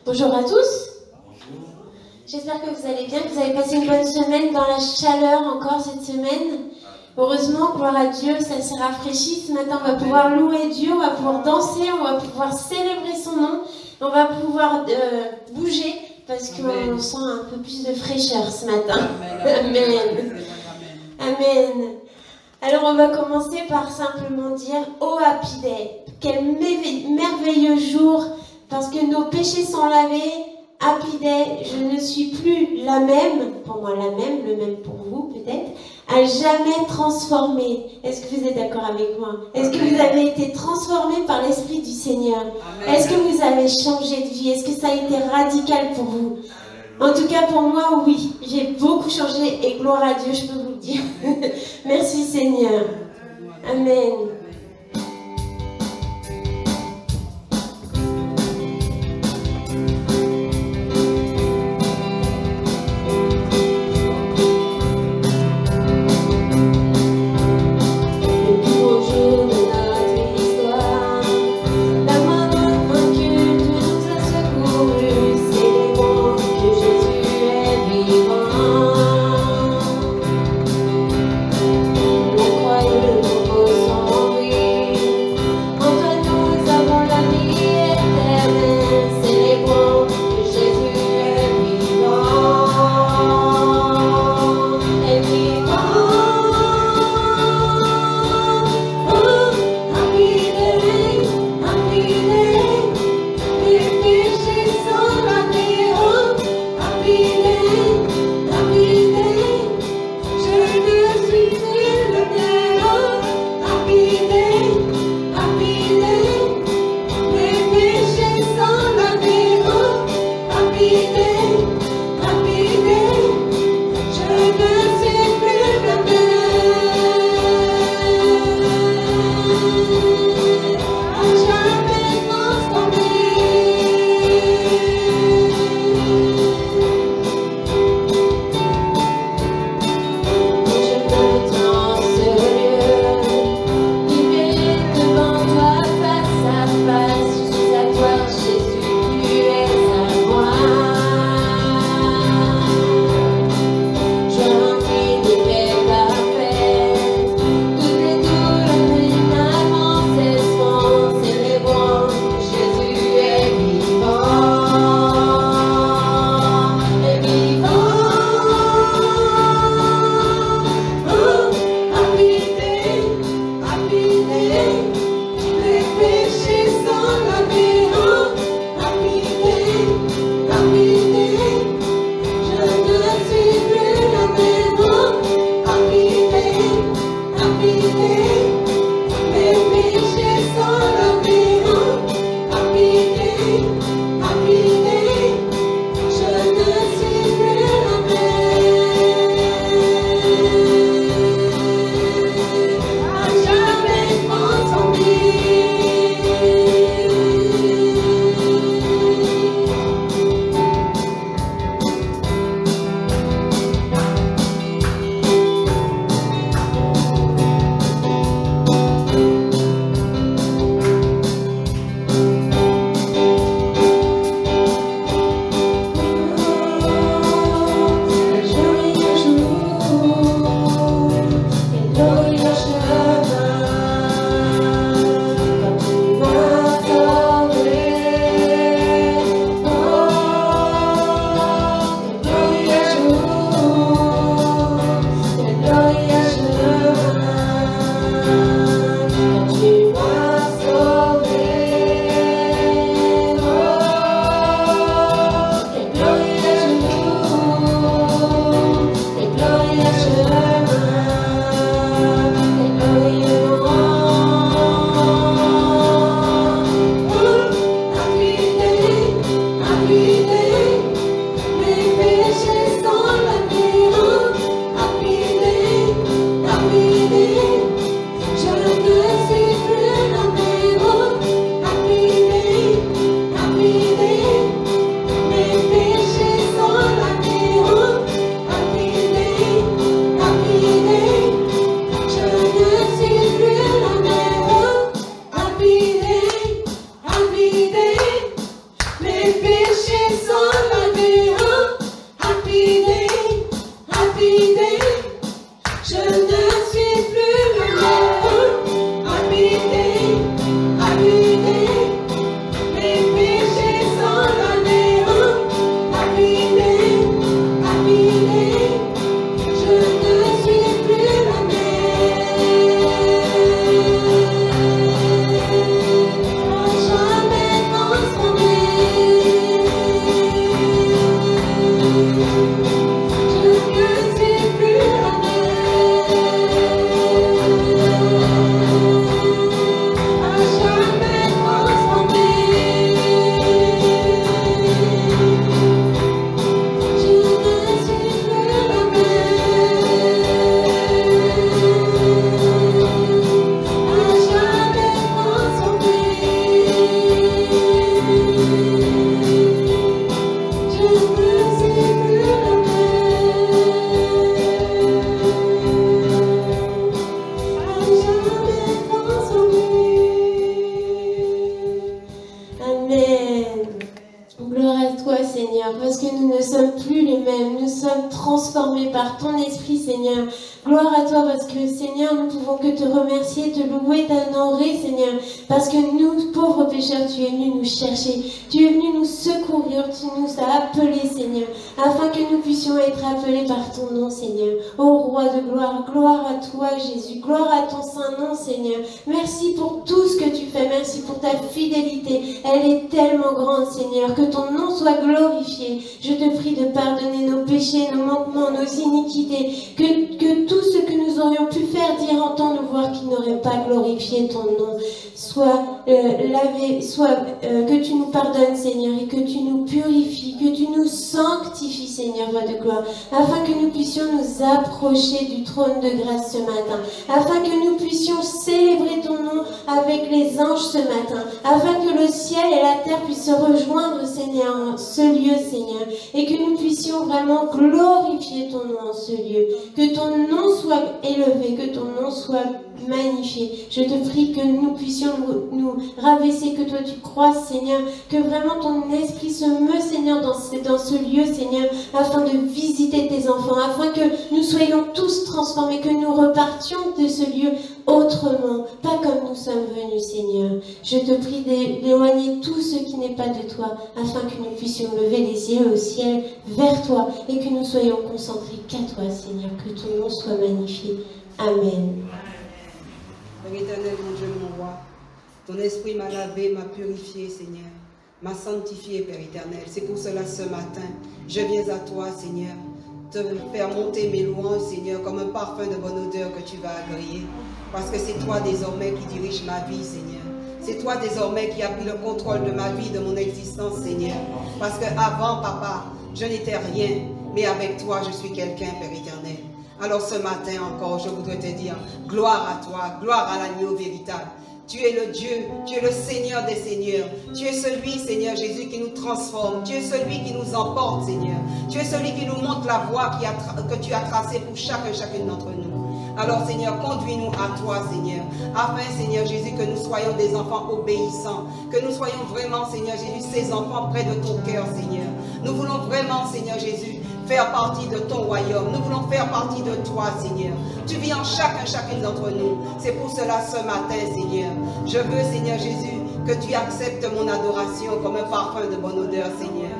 Bonjour à tous. J'espère que vous allez bien, que vous avez passé une bonne semaine dans la chaleur encore cette semaine. Heureusement, gloire à Dieu, ça s'est rafraîchi. Ce matin, on va pouvoir louer Dieu, on va pouvoir danser, on va pouvoir célébrer son nom, on va pouvoir bouger parce qu'on sent un peu plus de fraîcheur ce matin. Amen. Amen. Alors, on va commencer par simplement dire « Oh Happy Day !» Quel merveilleux jour, parce que nos péchés sont lavés. Happy Day, je ne suis plus la même, pour moi la même, le même pour vous peut-être, à jamais transformée. Est-ce que vous êtes d'accord avec moi? Est-ce que vous avez été transformé par l'Esprit du Seigneur? Est-ce que vous avez changé de vie? Est-ce que ça a été radical pour vous? En tout cas pour moi, oui, j'ai beaucoup changé et gloire à Dieu, je peux vous le dire. Merci Seigneur. Amen. Croyez le repos sans sommes transformés par ton esprit, Seigneur. Gloire à toi parce que, Seigneur, nous pouvons que te remercier, te louer, t'honorer, Seigneur. Parce que nous, pauvres pécheurs, tu es venu nous chercher. Tu es venu nous secourir, tu nous as appelés, Seigneur, afin que nous puissions être appelés par ton nom, Seigneur. Ô Roi de gloire, gloire à toi, Jésus. Gloire à ton saint nom, Seigneur. Merci pour tout ce que tu fais. Merci pour ta fidélité. Elle est tellement grande, Seigneur. Que ton nom soit glorifié. Je te prie de pardonner nos péchés, nos manquements, nos iniquités. Que tout ce que nous aurions pu faire, dire, entendre ou voir qui n'aurait pas glorifié ton nom soit lavé, que tu nous pardonnes, Seigneur, et que tu nous purifies, que tu nous sanctifies, Seigneur, Roi de gloire, afin que nous puissions nous approcher du trône de grâce ce matin, afin que nous puissions célébrer ton nom avec les anges ce matin, afin que le ciel et la terre puissent se rejoindre, Seigneur, en ce lieu, Seigneur, et que nous puissions vraiment glorifier ton nom en ce lieu, que ton nom soit élevé, que ton nom soit magnifié. Je te prie que nous puissions nous rabaisser, que toi tu croisses, Seigneur, que vraiment ton esprit se meut, Seigneur, dans ce lieu, Seigneur, afin de visiter tes enfants, afin que nous soyons tous transformés, que nous repartions de ce lieu autrement, pas comme nous sommes venus, Seigneur. Je te prie d'éloigner tout ce qui n'est pas de toi, afin que nous puissions lever les yeux au ciel vers toi et que nous soyons concentrés qu'à toi, Seigneur, que ton nom soit magnifié. Amen. Père éternel, mon Dieu, mon roi, ton esprit m'a lavé, m'a purifié, Seigneur, m'a sanctifié, Père éternel. C'est pour cela ce matin, je viens à toi, Seigneur, te faire monter mes louanges, Seigneur, comme un parfum de bonne odeur que tu vas agréer. Parce que c'est toi désormais qui dirige ma vie, Seigneur. C'est toi désormais qui as pris le contrôle de ma vie, de mon existence, Seigneur. Parce qu'avant, Papa, je n'étais rien, mais avec toi, je suis quelqu'un, Père éternel. Alors ce matin encore, je voudrais te dire, gloire à toi, gloire à l'agneau véritable. Tu es le Dieu, tu es le Seigneur des Seigneurs. Tu es celui, Seigneur Jésus, qui nous transforme. Tu es celui qui nous emporte, Seigneur. Tu es celui qui nous montre la voie que tu as tracée pour chacune d'entre nous. Alors, Seigneur, conduis-nous à toi, Seigneur, afin, Seigneur Jésus, que nous soyons des enfants obéissants, que nous soyons vraiment, Seigneur Jésus, ces enfants près de ton cœur, Seigneur. Nous voulons vraiment, Seigneur Jésus, faire partie de ton royaume. Nous voulons faire partie de toi, Seigneur. Tu vis en chacune d'entre nous. C'est pour cela, ce matin, Seigneur, je veux, Seigneur Jésus, que tu acceptes mon adoration comme un parfum de bonne odeur, Seigneur.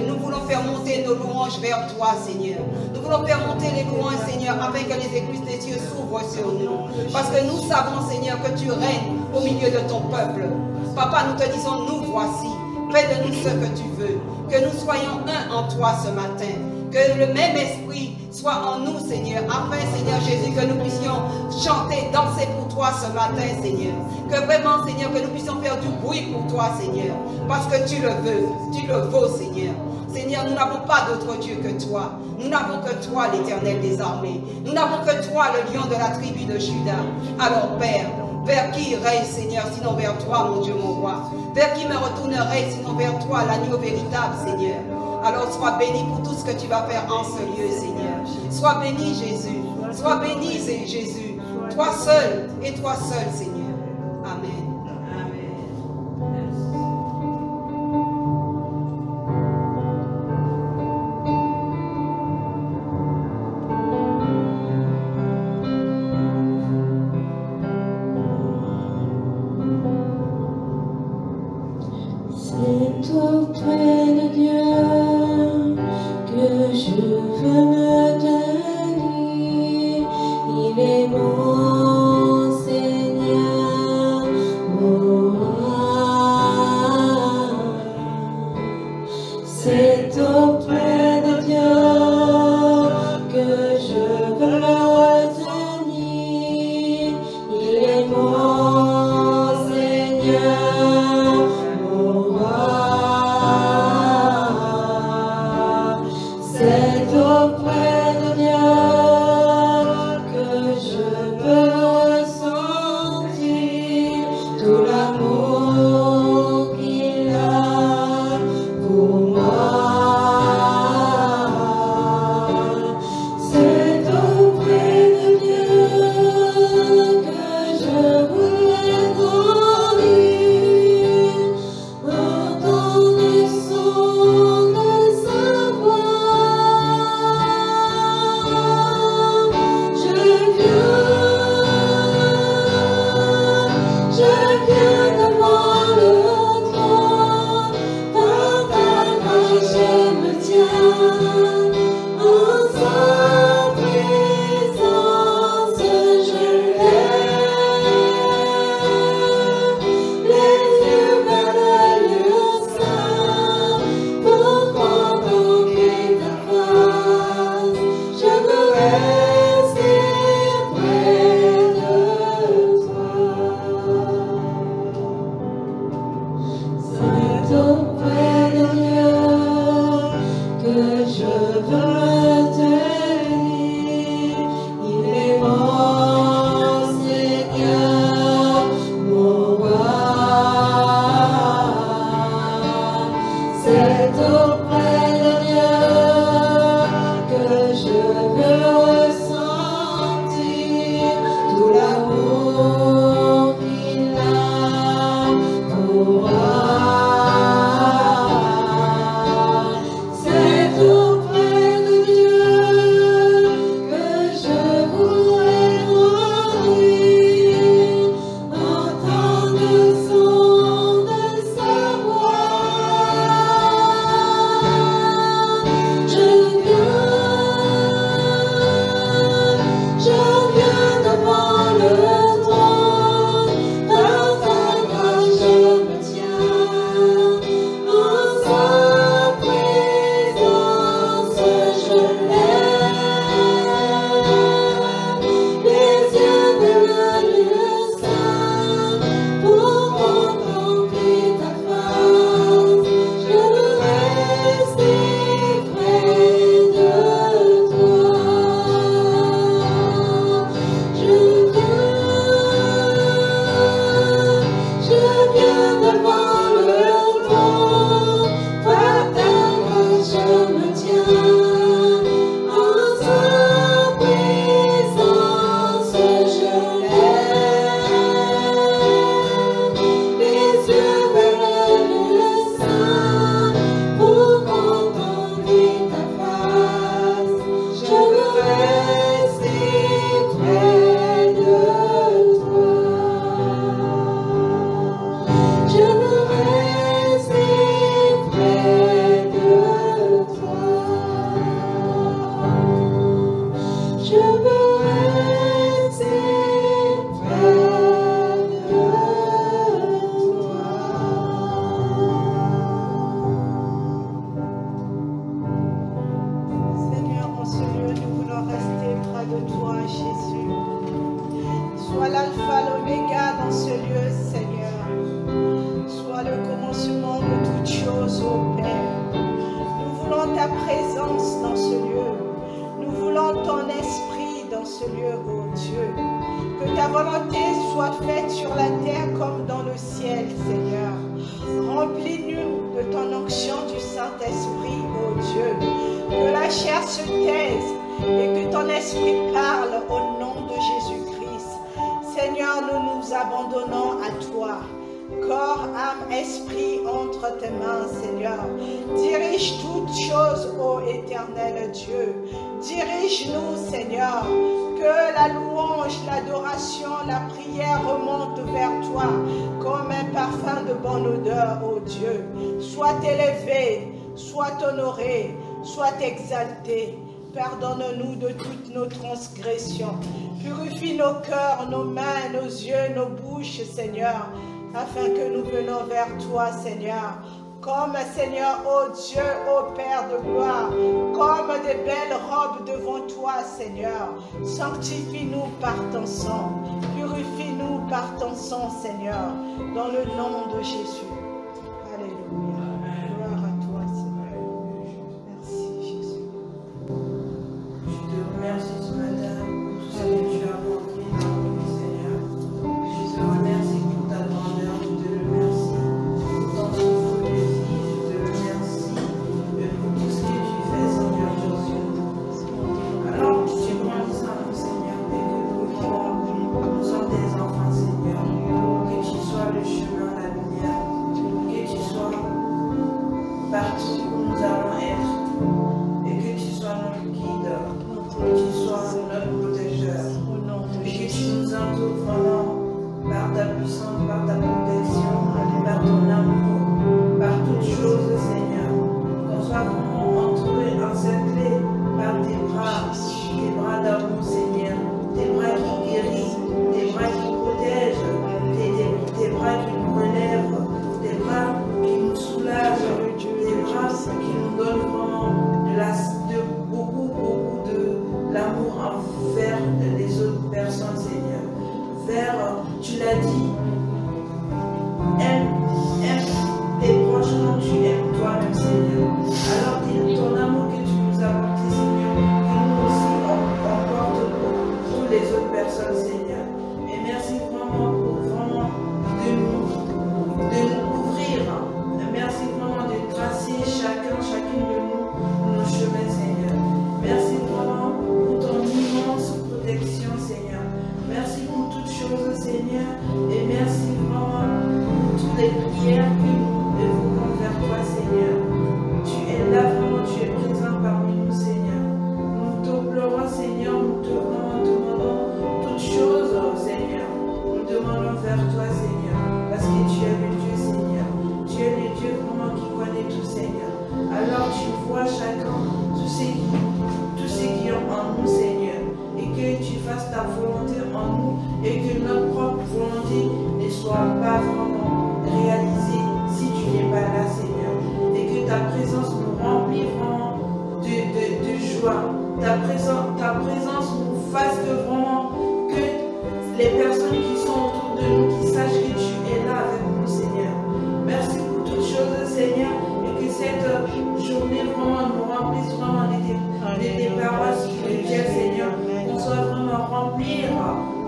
Nous voulons faire monter nos louanges vers toi, Seigneur. Nous voulons faire monter les louanges, Seigneur, afin que les écluses des cieux s'ouvrent sur nous. Parce que nous savons, Seigneur, que tu règnes au milieu de ton peuple. Papa, nous te disons, nous voici. Fais de nous ce que tu veux. Que nous soyons un en toi ce matin. Que le même esprit soit en nous, Seigneur, afin, Seigneur Jésus, que nous puissions chanter, danser pour toi ce matin, Seigneur. Que vraiment, Seigneur, que nous puissions faire du bruit pour toi, Seigneur. Parce que tu le veux, tu le vaux, Seigneur. Seigneur, nous n'avons pas d'autre Dieu que toi. Nous n'avons que toi, l'Éternel des armées. Nous n'avons que toi, le lion de la tribu de Juda. Alors, Père, vers qui irai, Seigneur, sinon vers toi, mon Dieu, mon roi? Vers qui me retournerai, sinon vers toi, l'agneau véritable, Seigneur? Alors sois béni pour tout ce que tu vas faire en ce lieu, Seigneur. Sois béni, Jésus. Sois béni, Jésus. Toi seul et toi seul, Seigneur. Amen. C'est auprès de Dieu que je veux me tenir. Il est mon Seigneur, Sois l'alpha, l'oméga dans ce lieu, Seigneur. Sois le commencement de toutes choses, ô Père. Nous voulons ta présence dans ce lieu. Nous voulons ton esprit dans ce lieu, ô Dieu. Que ta volonté soit faite sur la terre comme dans le ciel, Seigneur. Remplis-nous de ton onction du Saint-Esprit, ô Dieu. Que la chair se taise et que ton esprit parle au nom de Jésus-Christ. Seigneur, nous nous abandonnons à toi. Corps, âme, esprit entre tes mains, Seigneur. Dirige toutes choses, ô éternel Dieu. Dirige-nous, Seigneur. Que la louange, l'adoration, la prière remonte vers toi comme un parfum de bonne odeur, ô Dieu. Sois élevé, sois honoré, sois exalté. Pardonne-nous de toutes nos transgressions. Purifie nos cœurs, nos mains, nos yeux, nos bouches, Seigneur, afin que nous venons vers toi, Seigneur. Comme, Seigneur, ô Dieu, ô Père de gloire, comme des belles robes devant toi, Seigneur. Sanctifie-nous par ton sang. Purifie-nous par ton sang, Seigneur, dans le nom de Jésus. Alléluia. Gloire à toi, Seigneur. Merci, Jésus. Je te remercie ce matin pour tout ce que tu as accompli dans notre vie, Seigneur. Je te remercie pour ta grandeur. Je te remercie pour ton souffle de vie. Je te remercie pour tout ce que tu fais, Seigneur Jésus. Alors, tu grandis en nous, Seigneur, et que nous sommes des enfants, Seigneur. Que tu sois le chemin, la lumière. Que tu sois partout où nous allons être. Et que tu sois notre guide. Que tu sois notre protégeur. Et que tu nous entoures vraiment par ta puissance, par ta protection, par ton amour, par toutes choses, Seigneur. Qu'on soit vraiment entouré, encerclé par tes bras d'amour, Seigneur. Tes bras qui guérissent, tes bras qui protègent, tes bras qui nous relèvent, tes bras qui nous soulagent, tes bras qui nous donnent vraiment beaucoup de l'amour envers les autres personnes, Seigneur. Tu l'as dit, aime tes proches comme tu aimes toi-même, Seigneur. Alors ton amour que tu nous as apporté, Seigneur, que nous aussi on porte pour toutes les autres personnes, Seigneur. Et merci vraiment pour de nous couvrir. Merci vraiment de tracer chacune de nous nos chemins, Seigneur. Merci vraiment pour ton immense protection, Seigneur. Merci pour toutes choses, Seigneur. Et merci vraiment pour toutes les prières que nous évoquons vers toi, Seigneur. Tu es là, vraiment, tu es présent parmi nous, Seigneur. Nous te pleurons, Seigneur. Nous te demandons toutes choses, Seigneur. Nous demandons vers toi, Seigneur. Parce que tu es le Dieu, Seigneur. Tu es le Dieu vraiment qui connaît tout, Seigneur. Alors tu vois chacun, tous ceux qui ont en nous, Seigneur. Et que tu fasses ta volonté en nous. Et que notre propre volonté ne soit pas vraiment réalisée si tu n'es pas là, Seigneur. Et que ta présence nous remplisse vraiment de joie. Ta présence nous fasse vraiment que les personnes qui sont autour de nous, qui sachent que tu es là avec nous, Seigneur. Merci pour toutes choses, Seigneur. Et que cette journée vraiment nous remplisse vraiment de tes paroles spirituelles, Seigneur. Qu'on soit vraiment remplir,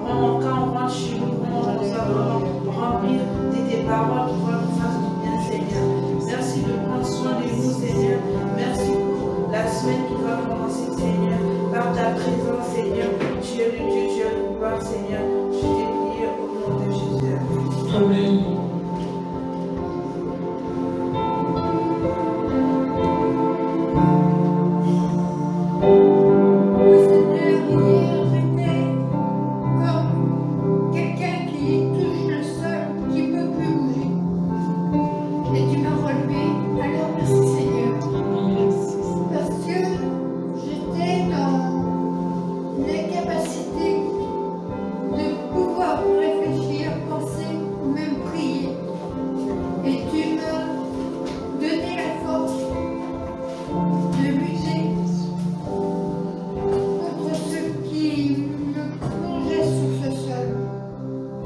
vraiment quand on rentre chez nous, qu'on soit vraiment remplir de tes paroles qui vont nous faire du bien, Seigneur. Merci de prendre soin de nous, Seigneur. Merci pour la semaine qui va commencer, Seigneur. Par ta présence, Seigneur. Tu es le Dieu, tu es le pouvoir, Seigneur. Je t'ai prié au nom de Jésus. Amen. Réfléchir, penser ou même prier.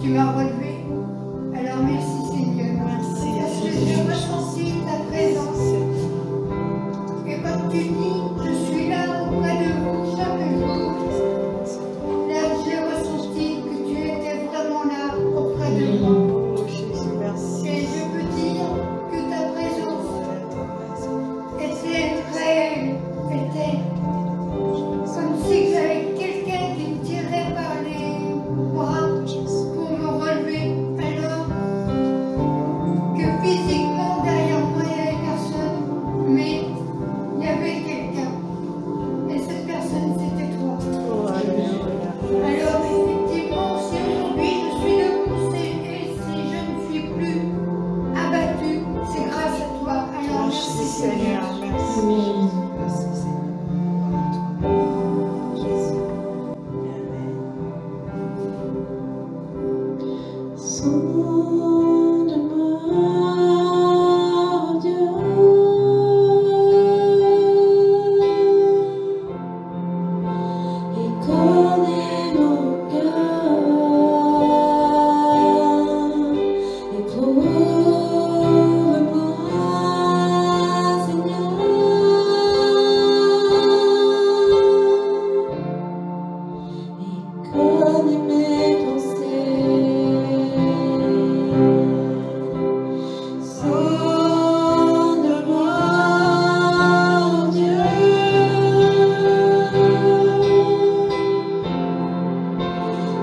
tu m'as relevé. Alors merci Seigneur. Merci. Parce que j'ai ressenti ta présence. Et quand tu dis, je suis là auprès de vous chaque jour, là j'ai ressenti que tu étais vraiment là auprès de moi. Oh Jésus, merci. Et je peux dire que ta présence était réelle, était comme si j'avais quelqu'un qui me tirait par les bras pour me relever, alors que physiquement derrière moi il n'y avait personne, mais il y avait quelqu'un. Et cette personne c'était toi. Oh, alléluia. Alors effectivement, si aujourd'hui je suis debout, et si je ne suis plus abattue, c'est grâce à toi. Alors Merci merci Seigneur, Seigneur. merci. Merci Seigneur. Jésus. Sonde-moi, Dieu, et connais mon cœur, éprouve-moi, Seigneur, et connais mes pensées. Sonde-moi, Dieu,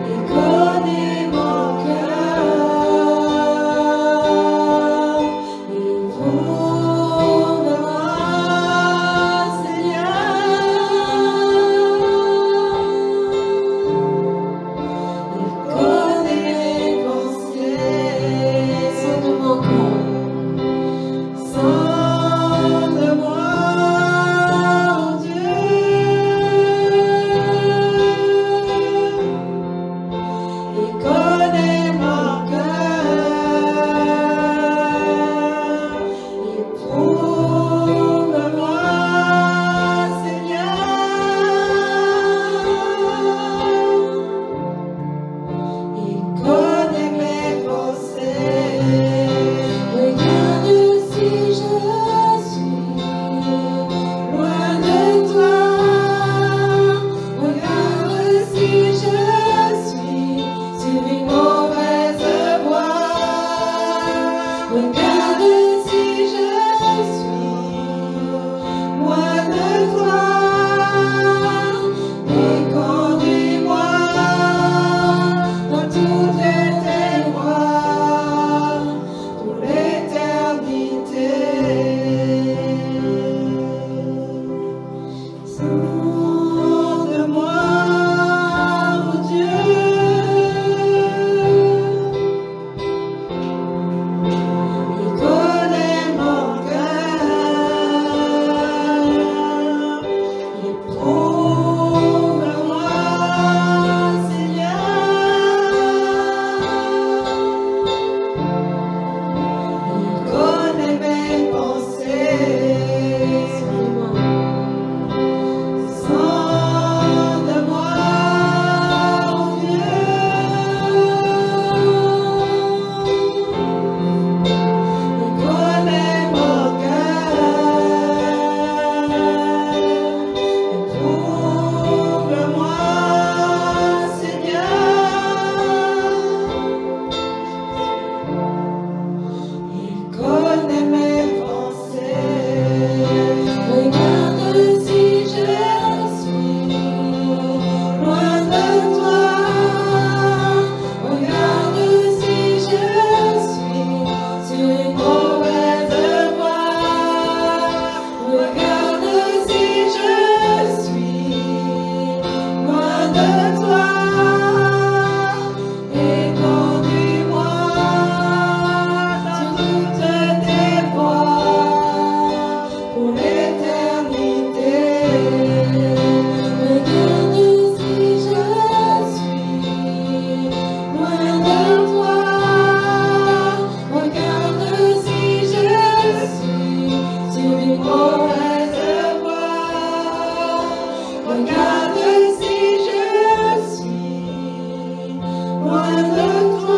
et connais mon cœur, éprouve-moi, Seigneur, et connais mes pensées. Sonde mon cœur. Sonde-moi, Dieu, et connais mon cœur, éprouve-moi, Seigneur, et connais mes pensées. Regarde si je suis loin de toi. Regarde si je suis sur une mauvaise voie. Regarde si je suis loin de toi. Et conduis-moi dans toutes tes voies pour l'éternité. Sonde-moi, mon Dieu, et connais mon cœur, éprouve-moi, Seigneur, il connaît mes pensées. Sonde-moi, mon Dieu, il connaît mon cœur, éprouve-moi, Seigneur, il connaît mes pensées. Regarde si je suis loin de toi. Regarde si je suis sur une mauvaise voie. Regarde si je suis loin de toi. Et conduis-moi dans toutes tes voies pour l'éternité. Regarde si je suis loin de toi. Regarde si je suis sur une mauvaise voie. Regarde si je suis loin de toi.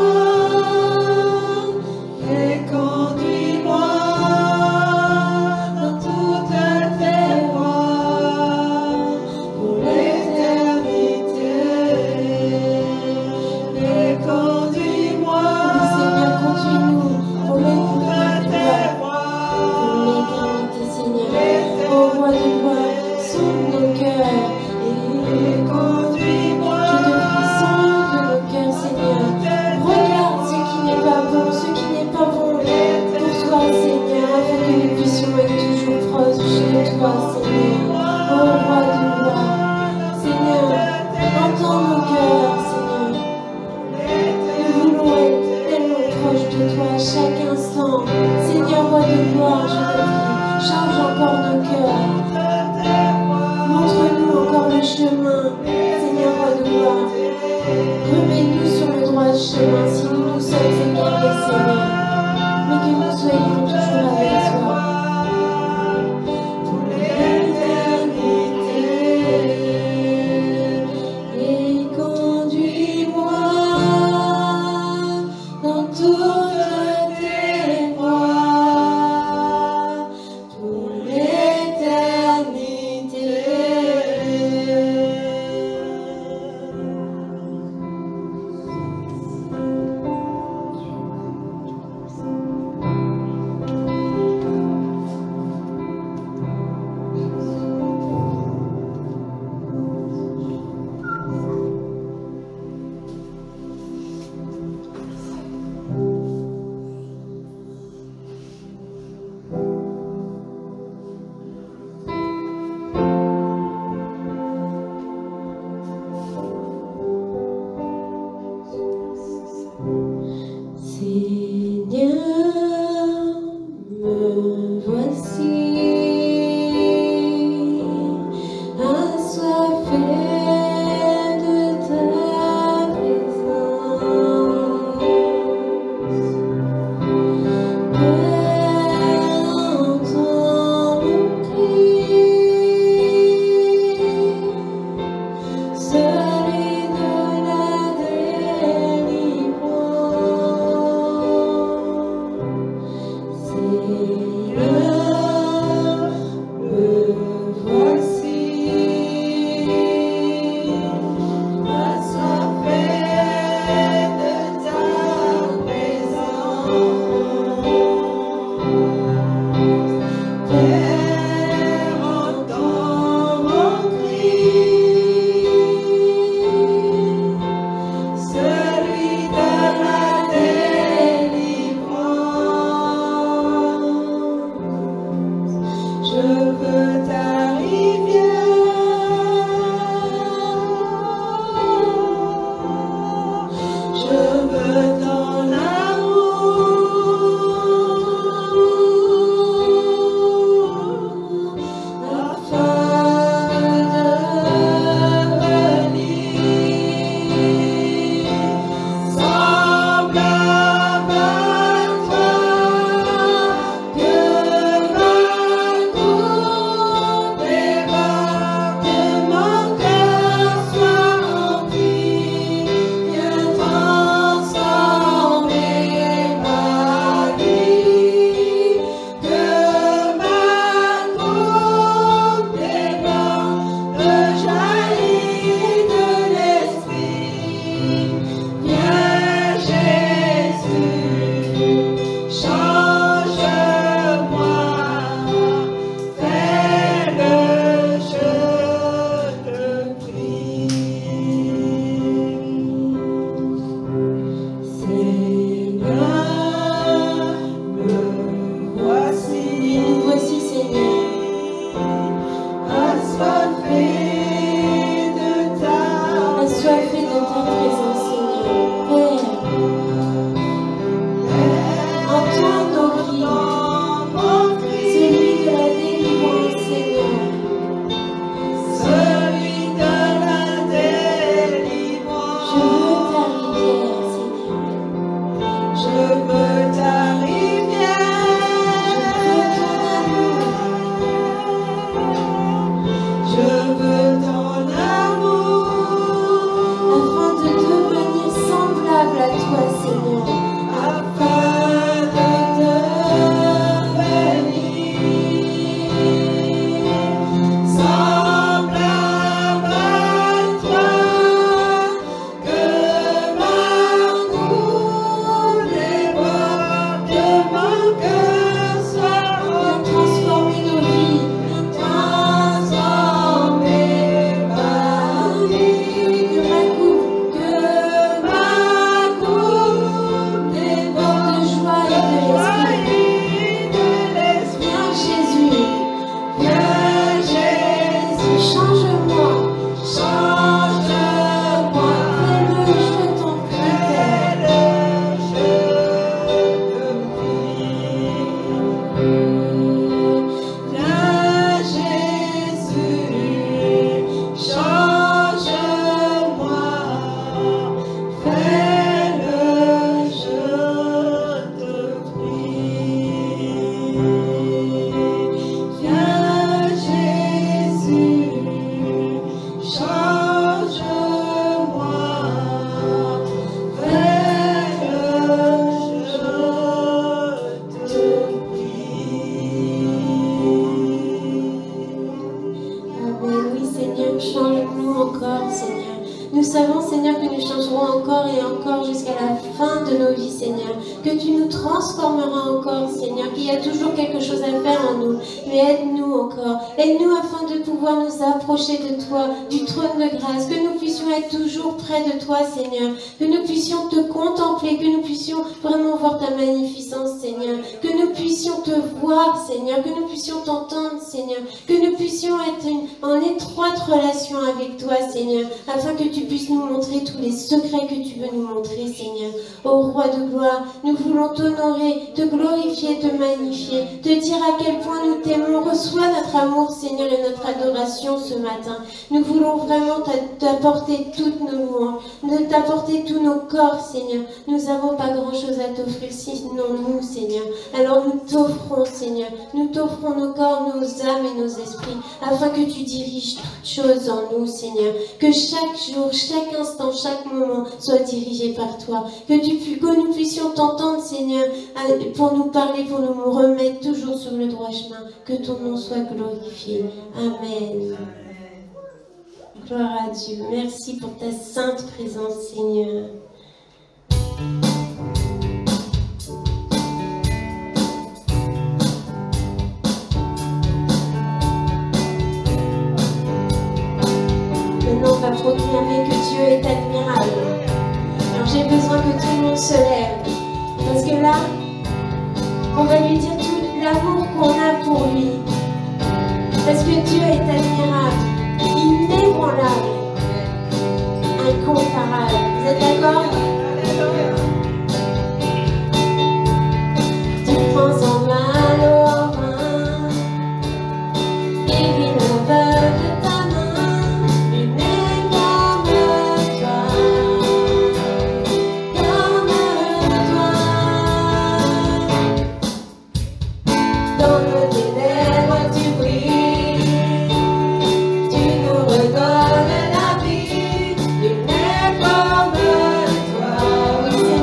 chemin si nous nous sommes égarés, Seigneur, mais que nous soyons toujours avec toi. pour l'éternité. Et conduis-moi dans toutes tes voies pour l'éternité. Seigneur, me voici, assoiffé de ta présence. Père, entends mon cri, seul est de la délivrance. de nos vies, Seigneur. Que tu nous transformeras encore, Seigneur. Qu'il y a toujours quelque chose à faire en nous. Mais aide-nous encore. Aide-nous afin de pouvoir nous approcher de toi, du trône de grâce. Que nous puissions être toujours près de toi, Seigneur. Que nous puissions te contempler. Que nous puissions vraiment voir ta magnificence, Seigneur. Que nous puissions te voir, Seigneur. Que nous puissions t'entendre, Seigneur. Que nous puissions être en étroite relation avec toi, Seigneur. Afin que tu puisses nous montrer tous les secrets que tu veux nous montrer, Seigneur. Ô Roi de gloire, nous voulons t'honorer, te glorifier, te magnifier, te dire à quel point nous t'aimons. Reçois notre amour, Seigneur, et notre adoration ce matin. Nous voulons vraiment t'apporter toutes nos louanges, t'apporter tous nos corps, Seigneur. Nous n'avons pas grand-chose à t'offrir, sinon nous, Seigneur. Alors nous t'offrons, Seigneur. Nous t'offrons nos corps, nos âmes et nos esprits, afin que tu diriges toutes choses en nous, Seigneur. Que chaque jour, chaque instant, chaque moment soit dirigé par toi. Que nous puissions t'entendre, Seigneur, pour nous parler, pour nous remettre toujours sur le droit chemin. Que ton nom soit glorifié. Amen. Gloire à Dieu. Merci pour ta sainte présence, Seigneur. Maintenant, on va proclamer que Dieu est admirable. Alors, j'ai besoin que tout le monde se lève. Parce que là, on va lui dire tout l'amour qu'on a pour lui. Parce que Dieu est admirable, inébranlable, incomparable. Vous êtes d'accord? Tu prends son mal au rein et vis le veuve de ta main. Lui n'est comme toi, dans le ténèbres tu brilles, tu nous redonnes la vie. Lui n'est comme toi, oui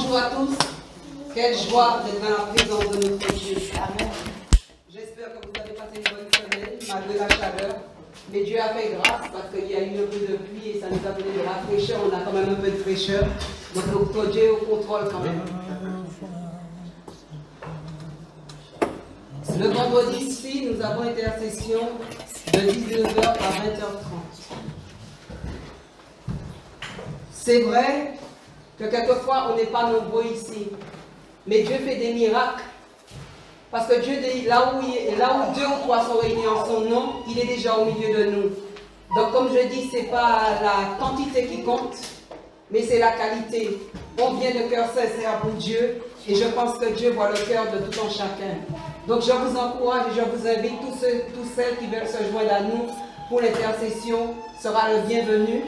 Bonjour à tous. Quelle joie d'être dans la présence de notre Dieu. Amen. J'espère que vous avez passé une bonne semaine malgré la chaleur. Mais Dieu a fait grâce parce qu'il y a eu un peu de pluie et ça nous a donné de la fraîcheur. On a quand même un peu de fraîcheur. Donc notre Dieu est au contrôle quand même. Le vendredi ici, nous avons intercession de 19h à 20h30. C'est vrai que quelquefois on n'est pas nombreux ici, mais Dieu fait des miracles. Parce que Dieu dit, là où 2 ou 3 sont réunis en son nom, il est déjà au milieu de nous. Donc comme je dis, ce n'est pas la quantité qui compte, mais c'est la qualité. On vient de cœur sincère pour Dieu, et je pense que Dieu voit le cœur de tout un chacun. Donc je vous encourage et je vous invite, tous celles qui veulent se joindre à nous pour l'intercession sera le bienvenu.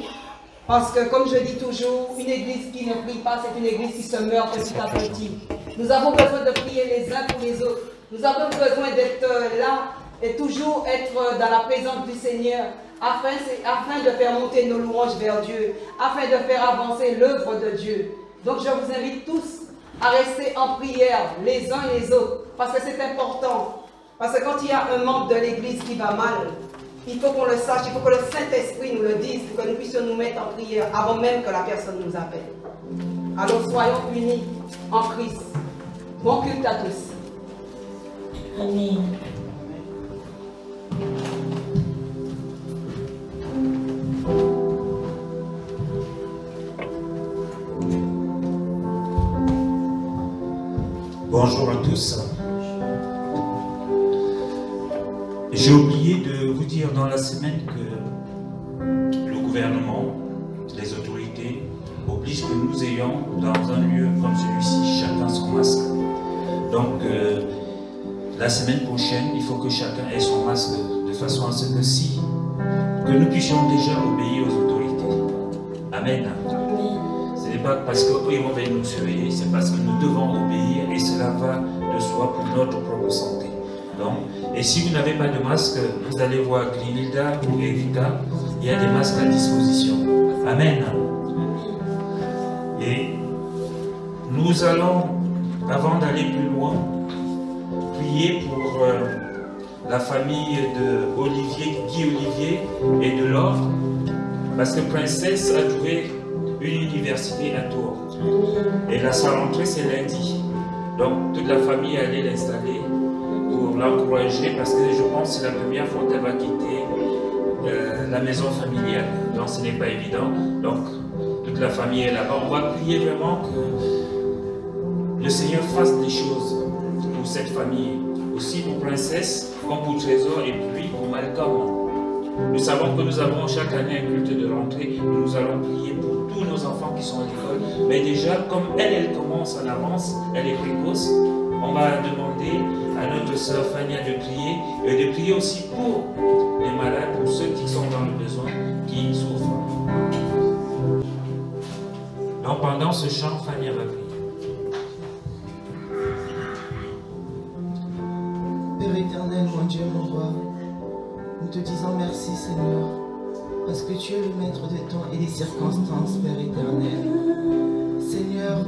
Parce que comme je dis toujours, une église qui ne prie pas, c'est une église qui se meurt petit à petit. Nous avons besoin de prier les uns pour les autres. Nous avons besoin d'être là et toujours être dans la présence du Seigneur afin de faire monter nos louanges vers Dieu, afin de faire avancer l'œuvre de Dieu. Donc je vous invite tous à rester en prière les uns et les autres, parce que c'est important. Parce que quand il y a un membre de l'église qui va mal, il faut qu'on le sache, il faut que le Saint-Esprit nous le dise, pour que nous puissions nous mettre en prière avant même que la personne nous appelle. Alors soyons unis en Christ. Bon culte à tous. Amen. Bonjour à tous. J'ai oublié de vous dire dans la semaine que le gouvernement, les autorités obligent que nous ayons dans un lieu comme celui-ci chacun son masque. Donc la semaine prochaine, il faut que chacun ait son masque de façon à ce que nous puissions déjà obéir aux autorités. Amen. Ce n'est pas parce qu'ils vont venir nous surveiller, c'est parce que nous devons obéir et cela va de soi pour notre propre santé. Donc, et si vous n'avez pas de masque, vous allez voir Glinilda ou Erika, il y a des masques à disposition. Amen. Et nous allons, avant d'aller plus loin, prier pour la famille de Guy Olivier et de Laure, parce que Princesse a trouvé une université à Tours. Et sa rentrée, c'est lundi. Donc, toute la famille est allée l'installer pour l'encourager, parce que je pense que c'est la première fois qu'elle va quitter la maison familiale. Donc, ce n'est pas évident. Donc, toute la famille est là-bas. On va prier vraiment que le Seigneur fasse des choses pour cette famille. Aussi pour Princesse, comme pour Trésor et puis pour Malcolm. Nous savons que nous avons chaque année un culte de rentrée. Nous allons prier pour tous nos enfants qui sont à l'école. Mais déjà, comme elle commence en avance, elle est précoce, on va demander à notre sœur Fania de prier et de prier aussi pour les malades, pour ceux qui sont dans le besoin, qui souffrent. Donc pendant ce chant, Fania va prier. Père éternel, mon Dieu, mon roi, nous te disons merci, Seigneur, parce que tu es le maître des temps et des circonstances, Père éternel. Seigneur,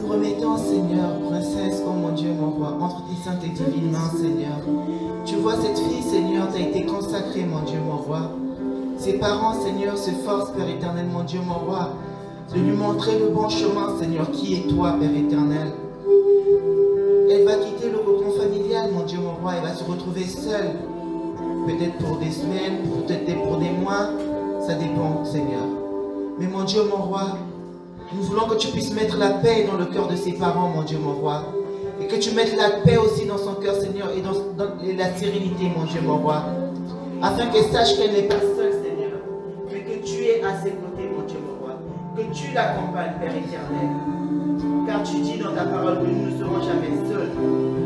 nous remettons, Seigneur, Princesse, oh mon Dieu, mon roi, entre tes saintes et divines mains, Seigneur. Tu vois cette fille, Seigneur, t'a été consacrée, mon Dieu, mon roi. Ses parents, Seigneur, se forcent, Père éternel, mon Dieu, mon roi, de lui montrer le bon chemin, Seigneur, qui est toi, Père éternel. Elle va quitter le cocon familial, mon Dieu, mon roi, elle va se retrouver seule. Peut-être pour des semaines, peut-être pour des mois, ça dépend, Seigneur. Mais mon Dieu, mon roi, nous voulons que tu puisses mettre la paix dans le cœur de ses parents, mon Dieu, mon roi. Et que tu mettes la paix aussi dans son cœur, Seigneur, et dans la sérénité, mon Dieu, mon roi. Afin qu'elle sache qu'elle n'est pas seule, Seigneur, mais que tu es à ses côtés, mon Dieu, mon roi. Que tu l'accompagnes, Père éternel. Car tu dis dans ta parole que nous ne serons jamais seuls.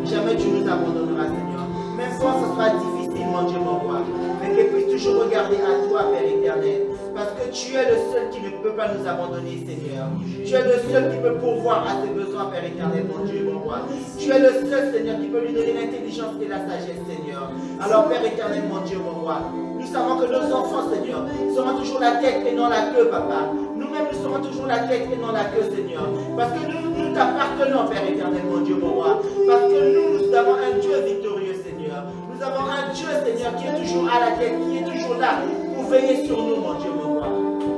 Jamais tu nous abandonneras, Seigneur. Même quand ce sera difficile, mon Dieu, mon roi. Mais qu'elle puisse toujours regarder à toi, Père éternel. Parce que tu es le seul qui ne peut pas nous abandonner, Seigneur. Tu es le seul qui peut pourvoir à ses besoins, Père éternel, mon Dieu, mon roi. Tu es le seul, Seigneur, qui peut lui donner l'intelligence et la sagesse, Seigneur. Alors, Père éternel, mon Dieu, mon roi, nous savons que nos enfants, Seigneur, seront toujours la tête et non la queue, Papa. Nous-mêmes, Seigneur, nous serons toujours la tête et non la queue, Seigneur. Parce que nous t'appartenons, Père éternel, mon Dieu, mon roi. Parce que nous avons un Dieu victorieux, Seigneur. Nous avons un Dieu, Seigneur, qui est toujours à la tête, qui est toujours là pour veiller sur nous, mon Dieu, mon roi.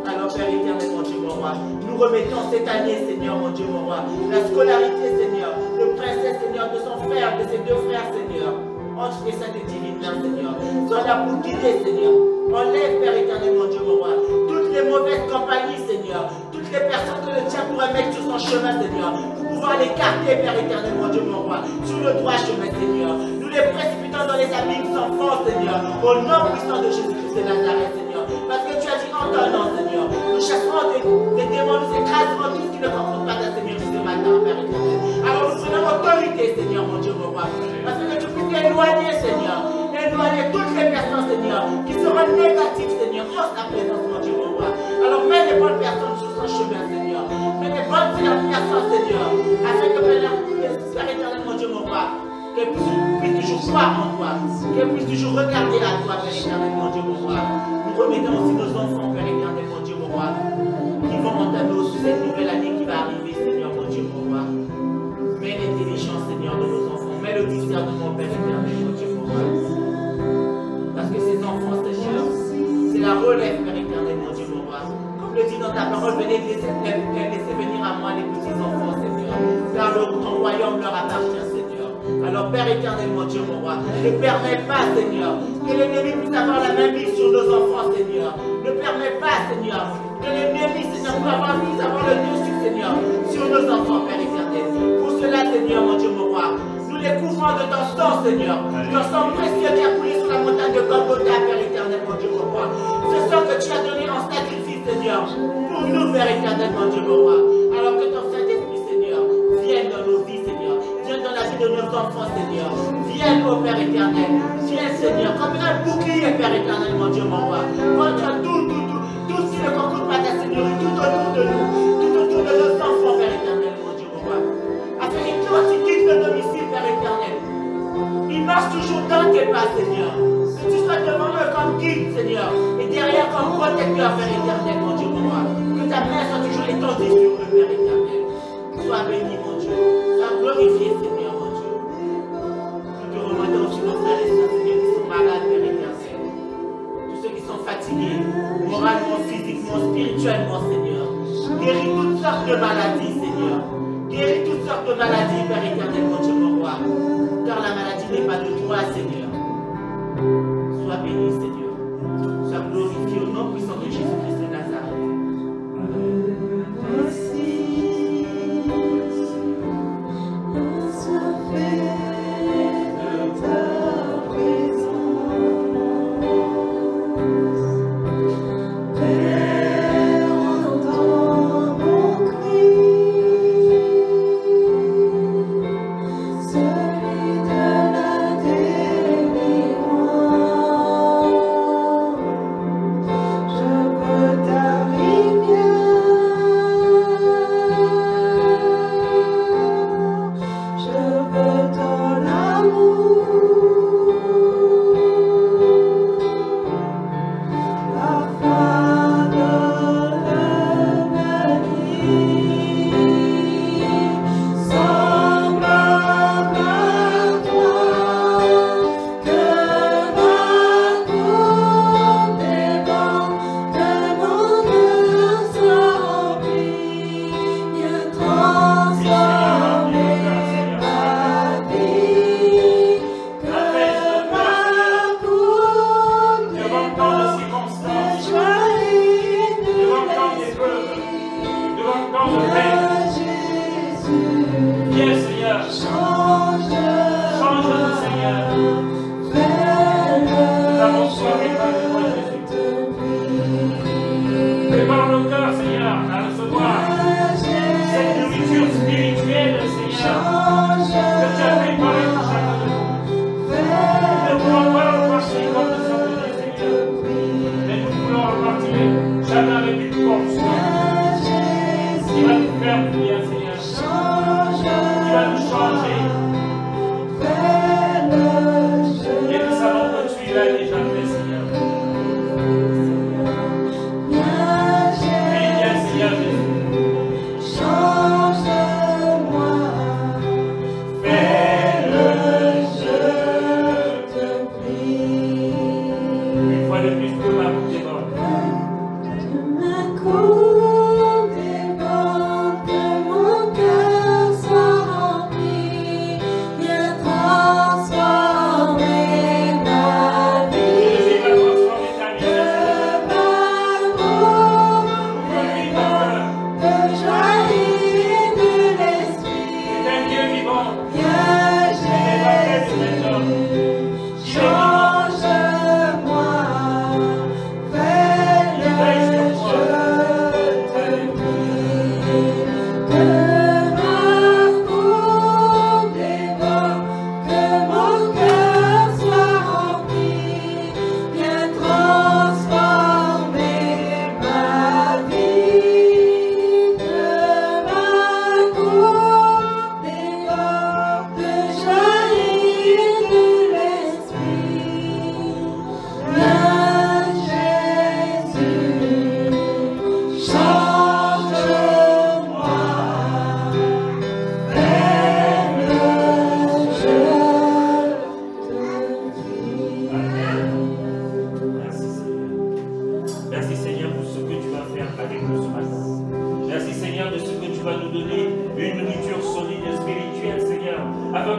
Alors, Père éternel, mon Dieu, mon roi, nous remettons cette année, Seigneur, mon Dieu, mon roi, la scolarité, Seigneur, de princesse, Seigneur, de son frère, de ses deux frères, Seigneur, entre les saints et divines mains, Seigneur. Sois là pour guider, Seigneur. Enlève, Père éternel, mon Dieu, mon roi, toutes les mauvaises compagnies, Seigneur, toutes les personnes que le diable pourrait mettre sur son chemin, Seigneur, pour pouvoir l'écarter, Père éternel, mon Dieu, mon roi, sur le droit chemin, Seigneur. Nous les précipitons dans les abîmes sans force, Seigneur, au nom puissant de Jésus-Christ de Nazareth, Seigneur. Parce que tu as dit en ton nom, Seigneur, nous chasserons des démons, nous écraserons tout ce qui ne comprend pas ta Seigneur ce matin, Père éternel. Alors nous prenons autorité, Seigneur, mon Dieu, mon roi, parce que tu puisses éloigner, Seigneur, éloigner toutes les personnes, Seigneur, qui seront négatives, Seigneur, en ta présence, mon Dieu, mon roi. Alors mets les bonnes personnes sur son chemin, Seigneur. Mets les bonnes personnes, Seigneur, afin que Père éternel, mon Dieu, mon roi, qu'elle puisse toujours croire en toi, qu'elle puisse toujours regarder à toi, Père éternel, mon Dieu, mon roi. Nous remettons aussi nos enfants, Père éternel, mon Dieu, mon roi, qui vont entamer aussi cette nouvelle année qui va arriver, Seigneur, mon Dieu, mon roi. Mets l'intelligence, Seigneur, de nos enfants, mets le discernement, Père éternel, mon Dieu, mon roi. Parce que ces enfants, Seigneur, c'est la relève, Père éternel, mon Dieu, mon roi. Comme le dit dans ta parole, venez laisser venir à moi les petits enfants, Seigneur, car ton royaume leur appartient, Seigneur. Alors, Père éternel, mon Dieu, mon roi, ne permets pas, Seigneur, que l'ennemi puisse avoir la main mise sur nos enfants, Seigneur. Ne permets pas, Seigneur, que l'ennemi, Seigneur, puisse avoir le dessus, Seigneur, sur nos enfants, Père éternel. Pour cela, Seigneur, mon Dieu, mon roi, nous les couvrons de ton sang, Seigneur. Ton sang précieux qui a coulé sur la montagne de Golgotha, Père éternel, mon Dieu, mon roi. Ce sang que tu as donné en sacrifice, Seigneur, pour nous, Père éternel, mon Dieu, mon roi. Alors que ton Saint-Esprit, Seigneur, vienne dans nos vies, Seigneur. Viens dans la vie de nos enfants, Seigneur. Viens, ô Père éternel. Viens, Seigneur, comme un bouclier, Père éternel, mon Dieu, mon roi. Contre tout ce qui ne concourt pas ta Seigneur, tout autour de nous, tout autour de nos enfants, Père éternel, mon Dieu, mon roi. Afin que toi, tu quittes le domicile, Père éternel. Il marche toujours dans tes pas, Seigneur. Que tu sois devant eux comme guide, Seigneur. Et derrière comme protecteur, Père éternel, mon Dieu, mon roi. Que ta main soit toujours étendue sur eux, Père éternel. Sois béni, mon Dieu. Sois glorifié, Seigneur, mon Dieu. Nous te remettons sur nos frères et sœurs, Seigneur, qui sont malades, Père éternel. Tous ceux qui sont fatigués, moralement, physiquement, spirituellement, Seigneur. Guéris toutes sortes de maladies, Seigneur. Guéris toutes sortes de maladies, Père éternel, mon Dieu, mon roi. Car la maladie n'est pas de toi, Seigneur. Sois béni, Seigneur. Sois glorifié au nom puissant de Jésus-Christ de Nazareth. Je veux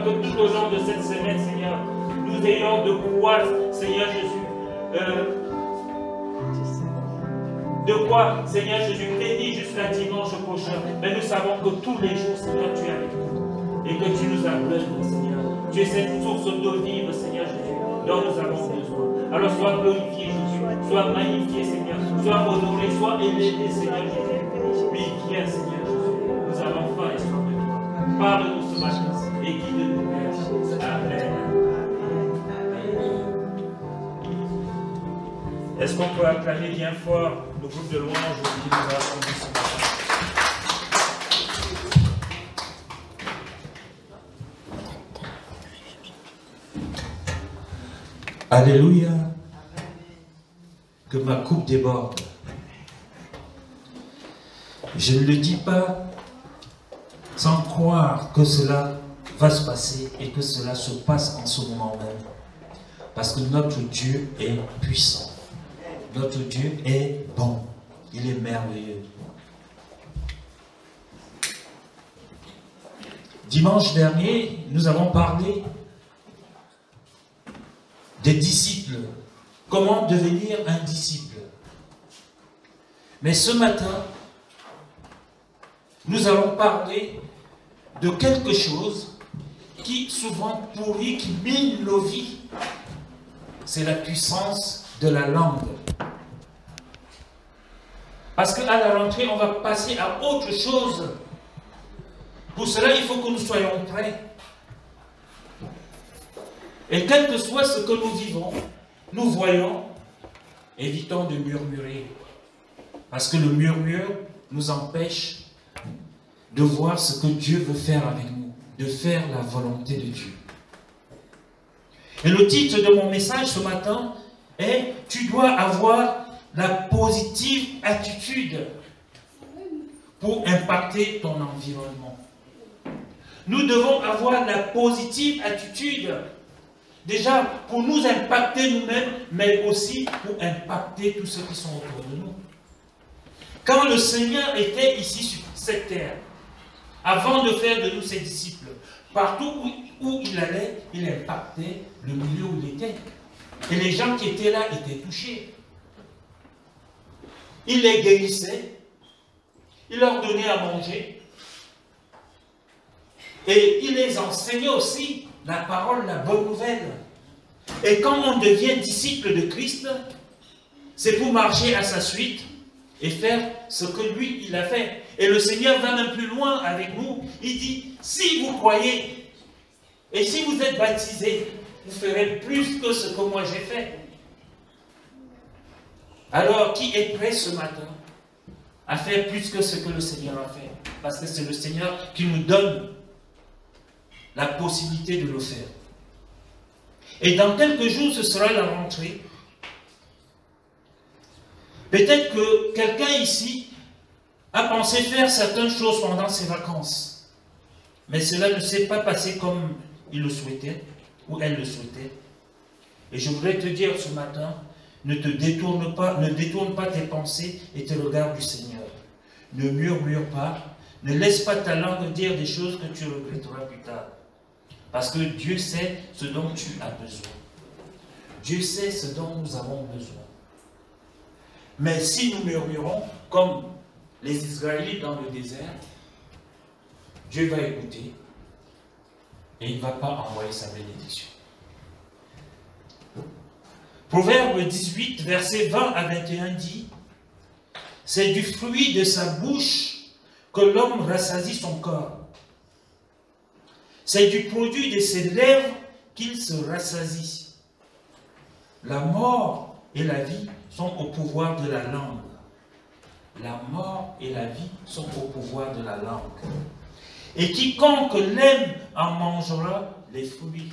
que tout au long de cette semaine, Seigneur, nous ayons de quoi, Seigneur Jésus, de quoi, Seigneur Jésus, béni jusqu'à dimanche prochain. Mais nous savons que tous les jours, Seigneur, tu es avec nous. Et que tu nous appelles, Seigneur. Tu es cette source d'eau vive, Seigneur Jésus, dont nous avons besoin. Alors sois glorifié, Jésus. Sois magnifié, Seigneur. Sois honoré, sois élevé, Seigneur Jésus. Oui, viens, Seigneur Jésus. Nous avons faim et soif de toi. Parle-nous ce matin et guide-nous, Père. Amen. Est-ce qu'on peut acclamer bien fort le groupe de louanges qui nous a conduits ce matin? Alléluia. Que ma coupe déborde. Je ne le dis pas sans croire que cela va se passer et que cela se passe en ce moment même. Parce que notre Dieu est puissant. Notre Dieu est bon. Il est merveilleux. Dimanche dernier, nous avons parlé des disciples. Comment devenir un disciple. Mais ce matin, nous allons parler de quelque chose qui souvent pourrit, qui mine nos vies. C'est la puissance de la langue. Parce qu'à la rentrée, on va passer à autre chose. Pour cela, il faut que nous soyons prêts. Et quel que soit ce que nous vivons, nous voyons, évitons de murmurer. Parce que le murmure nous empêche de voir ce que Dieu veut faire avec nous, de faire la volonté de Dieu. Et le titre de mon message ce matin est « Tu dois avoir la positive attitude pour impacter ton environnement. » Nous devons avoir la positive attitude, déjà pour nous impacter nous-mêmes, mais aussi pour impacter tous ceux qui sont autour de nous. Quand le Seigneur était ici sur cette terre, avant de faire de nous ses disciples, partout où il allait, il impactait le milieu où il était. Et les gens qui étaient là étaient touchés. Il les guérissait, il leur donnait à manger, et il les enseignait aussi la parole, la bonne nouvelle. Et quand on devient disciple de Christ, c'est pour marcher à sa suite et faire ce que lui, il a fait. Et le Seigneur va même plus loin avec nous. Il dit, si vous croyez, et si vous êtes baptisés, vous ferez plus que ce que moi j'ai fait. Alors, qui est prêt ce matin à faire plus que ce que le Seigneur a fait? Parce que c'est le Seigneur qui nous donne la possibilité de le faire. Et dans quelques jours, ce sera la rentrée. Peut-être que quelqu'un ici a pensé faire certaines choses pendant ses vacances. Mais cela ne s'est pas passé comme il le souhaitait, ou elle le souhaitait. Et je voudrais te dire ce matin, ne détourne pas tes pensées et tes regards du Seigneur. Ne murmure pas, ne laisse pas ta langue dire des choses que tu regretteras plus tard. Parce que Dieu sait ce dont tu as besoin. Dieu sait ce dont nous avons besoin. Mais si nous murmurons, comme les Israélites dans le désert, Dieu va écouter et il ne va pas envoyer sa bénédiction. Proverbe 18, versets 20 à 21 dit, « C'est du fruit de sa bouche que l'homme rassasie son corps. C'est du produit de ses lèvres qu'il se rassasie. La mort et la vie sont au pouvoir de la langue. La mort et la vie sont au pouvoir de la langue. Et quiconque l'aime en mangera les fruits. »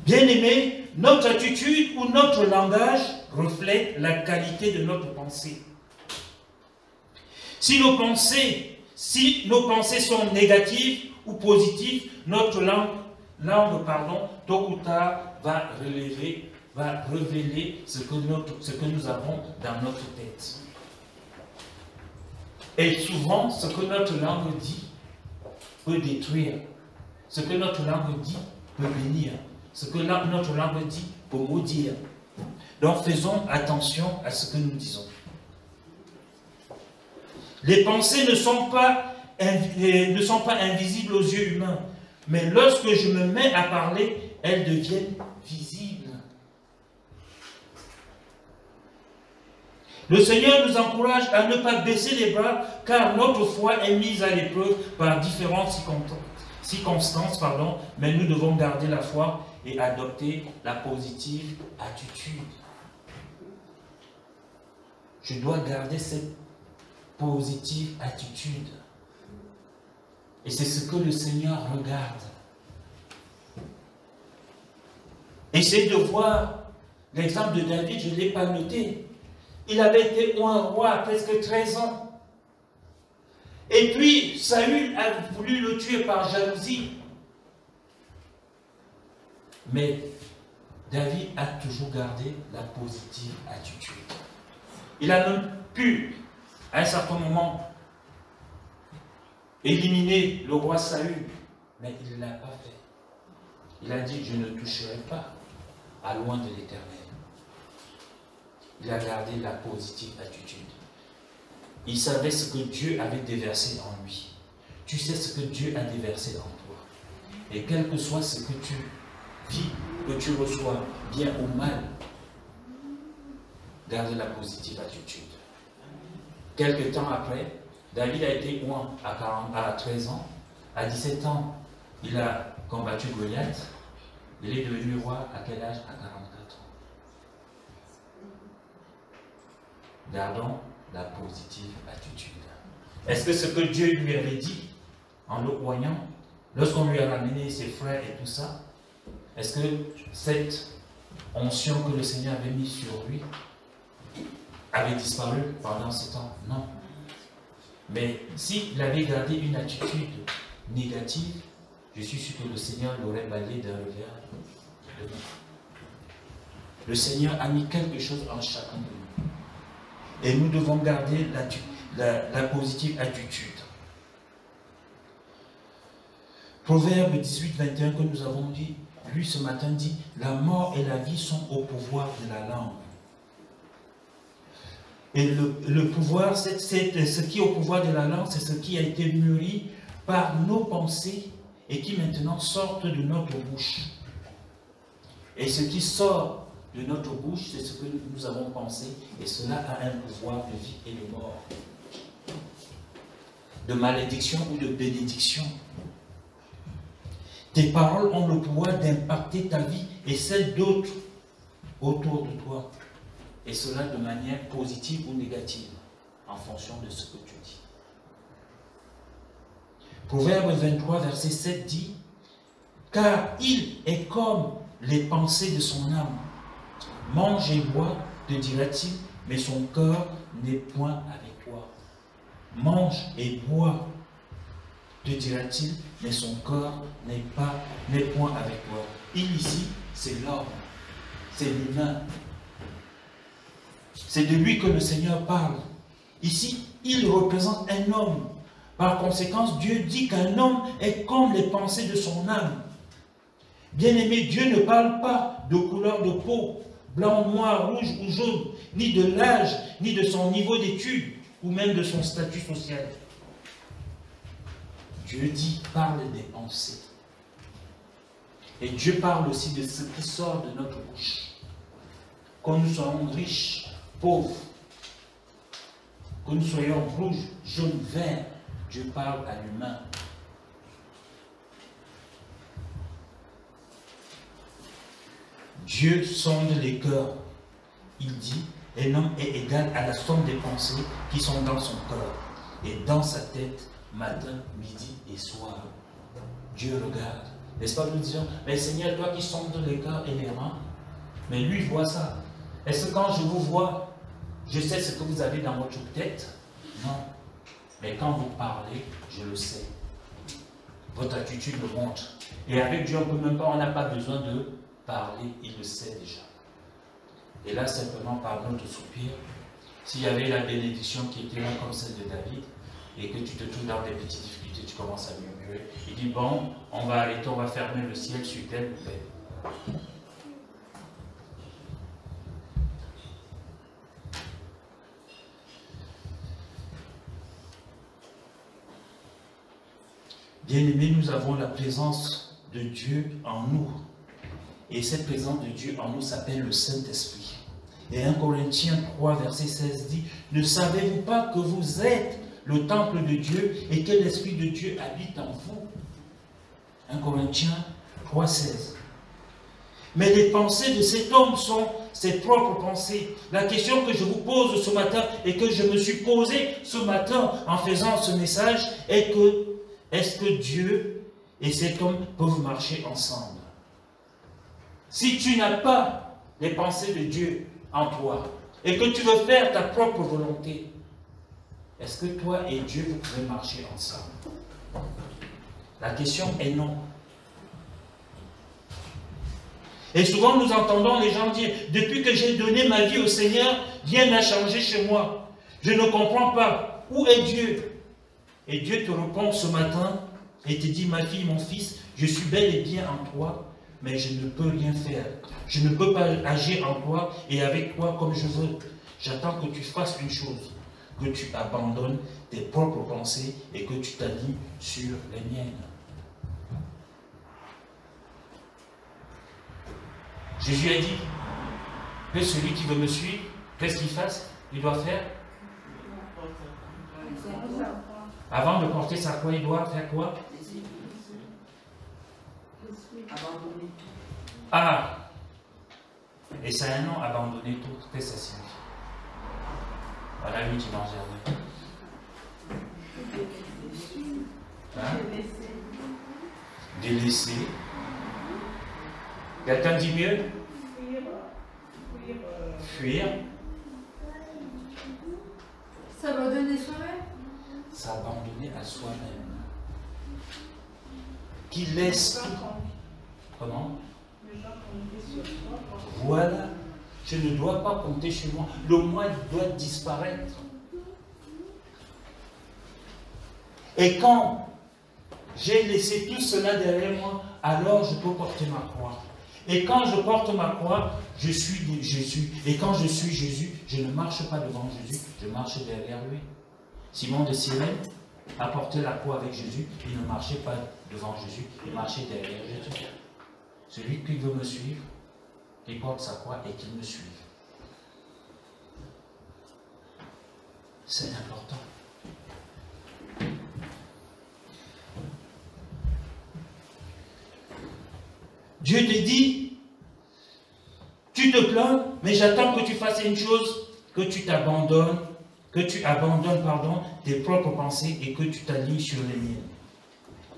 Bien-aimés, notre attitude ou notre langage reflète la qualité de notre pensée. Si nos pensées sont négatives ou positives, notre langue, tôt ou tard, va révéler ce que nous avons dans notre tête. Et souvent, ce que notre langue dit peut détruire. Ce que notre langue dit peut bénir. Ce que notre langue dit peut maudire. Donc faisons attention à ce que nous disons. Les pensées ne sont pas invisibles aux yeux humains, mais lorsque je me mets à parler, elles deviennent visibles. Le Seigneur nous encourage à ne pas baisser les bras, car notre foi est mise à l'épreuve par différentes circonstances, mais nous devons garder la foi et adopter la positive attitude. Je dois garder cette positive attitude. Et c'est ce que le Seigneur regarde. Essayez de voir l'exemple de David, je ne l'ai pas noté. Il avait été un roi à presque 13 ans. Et puis, Saül a voulu le tuer par jalousie. Mais David a toujours gardé la positive attitude. Il a même pu, à un certain moment, éliminer le roi Saül, mais il ne l'a pas fait. Il a dit, je ne toucherai pas à loin de l'Éternel. Il a gardé la positive attitude. Il savait ce que Dieu avait déversé en lui. Tu sais ce que Dieu a déversé en toi. Et quel que soit ce que tu vis, que tu reçois, bien ou mal, garde la positive attitude. Quelque temps après, David a été oint à 13 ans. À 17 ans, il a combattu Goliath. Il est devenu roi à quel âge? À 44 ans. Gardons la positive attitude. Est-ce que ce que Dieu lui avait dit en le voyant, lorsqu'on lui a ramené ses frères et tout ça, est-ce que cette onction que le Seigneur avait mise sur lui avait disparu pendant ce temps? Non. Mais s'il avait gardé une attitude négative, je suis sûr que le Seigneur l'aurait balayé d'un revers de main. Le Seigneur a mis quelque chose en chacun de nous. Et nous devons garder la positive attitude. Proverbe 18, 21 que nous avons dit, lui ce matin dit, la mort et la vie sont au pouvoir de la langue. Et le pouvoir, ce qui est au pouvoir de la langue, c'est ce qui a été mûri par nos pensées et qui maintenant sortent de notre bouche. Et ce qui sort de notre bouche, c'est ce que nous avons pensé, et cela a un pouvoir de vie et de mort, de malédiction ou de bénédiction. Tes paroles ont le pouvoir d'impacter ta vie et celle d'autres autour de toi, et cela de manière positive ou négative, en fonction de ce que tu dis. Proverbe 23, verset 7 dit, « Car il est comme les pensées de son âme. Mange et bois, te dira-t-il, mais son cœur n'est point avec toi. Mange et bois, te dira-t-il, mais son cœur n'est point avec toi. » Il ici, c'est l'homme, c'est l'humain. C'est de lui que le Seigneur parle. Ici, il représente un homme. Par conséquent, Dieu dit qu'un homme est comme les pensées de son âme. Bien-aimé, Dieu ne parle pas de couleur de peau, blanc, noir, rouge ou jaune, ni de l'âge, ni de son niveau d'études, ou même de son statut social. Dieu parle des pensées. Et Dieu parle aussi de ce qui sort de notre bouche. Que nous soyons riches, pauvres, que nous soyons rouges, jaunes, verts, Dieu parle à l'humain. Dieu sonde les cœurs. Il dit, un homme est égal à la somme des pensées qui sont dans son cœur et dans sa tête, matin, midi et soir. Dieu regarde. N'est-ce pas, nous disons, mais Seigneur, toi qui sondes les cœurs et les reins, mais lui voit ça. Est-ce que quand je vous vois, je sais ce que vous avez dans votre tête? Non. Mais quand vous parlez, je le sais. Votre attitude le montre. Et avec Dieu, on n'a pas besoin de parler, il le sait déjà. Et là, simplement par notre soupir, s'il y avait la bénédiction qui était là comme celle de David, et que tu te trouves dans des petites difficultés, tu commences à murmurer. Il dit, bon, on va arrêter, on va fermer le ciel sur tel ou tel. Bien-aimés, nous avons la présence de Dieu en nous. Et cette présence de Dieu en nous s'appelle le Saint-Esprit. Et 1 Corinthiens 3, verset 16 dit, « Ne savez-vous pas que vous êtes le temple de Dieu et que l'Esprit de Dieu habite en vous » 1 Corinthiens 3, 16. Mais les pensées de cet homme sont ses propres pensées. La question que je vous pose ce matin et que je me suis posée ce matin en faisant ce message est que est-ce que Dieu et cet homme peuvent marcher ensemble? Si tu n'as pas les pensées de Dieu en toi et que tu veux faire ta propre volonté, est-ce que toi et Dieu vous pouvez marcher ensemble? La question est non. Et souvent nous entendons les gens dire, depuis que j'ai donné ma vie au Seigneur, rien n'a changé chez moi. Je ne comprends pas. Où est Dieu? Et Dieu te répond ce matin et te dit, ma fille, mon fils, je suis bel et bien en toi, mais je ne peux rien faire. Je ne peux pas agir en toi et avec toi comme je veux. J'attends que tu fasses une chose, que tu abandonnes tes propres pensées et que tu t'alignes sur les miennes. Jésus a dit que celui qui veut me suivre, qu'est-ce qu'il fasse? Il doit faire? Avant de porter sa croix, il doit faire quoi? Ah! Et ça a un nom, abandonner tout. Qu'est-ce que ça signifie? Voilà une dimanche dernier. Délaisser. Quelqu'un dit mieux? Fuir. S'abandonner soi-même. S'abandonner à soi-même. Qui laisse tout. Comment? Voilà. Je ne dois pas compter sur moi. Le moi doit disparaître. Et quand j'ai laissé tout cela derrière moi, alors je peux porter ma croix. Et quand je porte ma croix, je suis Jésus. Et quand je suis Jésus, je ne marche pas devant Jésus, je marche derrière lui. Simon de Cyrène a porté la croix avec Jésus, il ne marchait pas devant Jésus, il marchait derrière Jésus. Celui qui veut me suivre, il porte sa croix et qu'il me suive. C'est important. Dieu te dit, tu te plains, mais j'attends que tu fasses une chose, que tu abandonnes tes propres pensées et que tu t'alignes sur les miennes.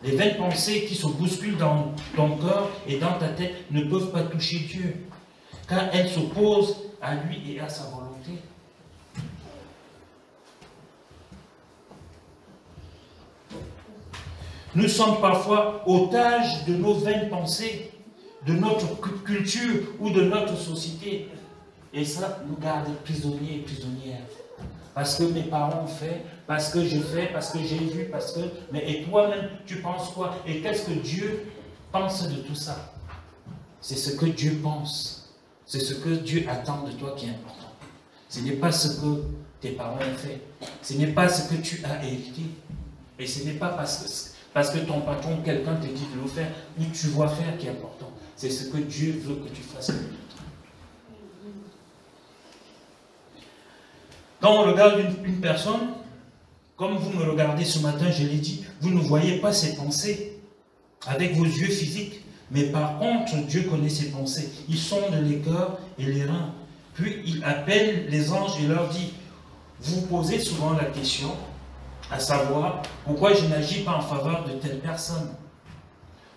Les vaines pensées qui se bousculent dans ton corps et dans ta tête ne peuvent pas toucher Dieu, car elles s'opposent à lui et à sa volonté. Nous sommes parfois otages de nos vaines pensées, de notre culture ou de notre société. Et ça nous garde prisonniers et prisonnières. Parce que mes parents ont fait, parce que je fais, parce que j'ai vu, parce que... Mais et toi-même, tu penses quoi? Et qu'est-ce que Dieu pense de tout ça? C'est ce que Dieu pense. C'est ce que Dieu attend de toi qui est important. Ce n'est pas ce que tes parents ont fait. Ce n'est pas ce que tu as hérité. Et ce n'est pas parce que ton patron, quelqu'un te dit de le faire, ou tu vois faire qui est important. C'est ce que Dieu veut que tu fasses. Quand on regarde une personne, comme vous me regardez ce matin, je l'ai dit, vous ne voyez pas ses pensées avec vos yeux physiques, mais par contre, Dieu connaît ses pensées. Il sonde les cœurs et les reins. Puis il appelle les anges et leur dit, vous posez souvent la question, à savoir, pourquoi je n'agis pas en faveur de telle personne?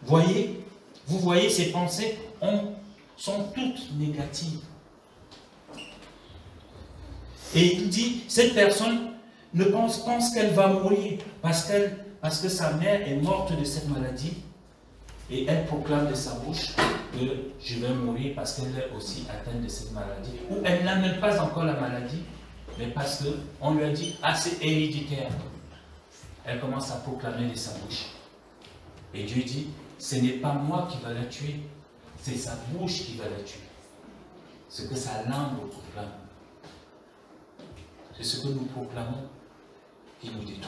Vous voyez, ces pensées sont toutes négatives. Et il dit, cette personne ne pense qu'elle va mourir parce que sa mère est morte de cette maladie et elle proclame de sa bouche que je vais mourir parce qu'elle est aussi atteinte de cette maladie. Ou elle n'a même pas encore la maladie, mais parce qu'on lui a dit, ah c'est héréditaire. elle commence à proclamer de sa bouche. Et Dieu dit, ce n'est pas moi qui va la tuer, c'est sa bouche qui va la tuer. Ce que sa langue proclame. C'est ce que nous proclamons qui nous détruit.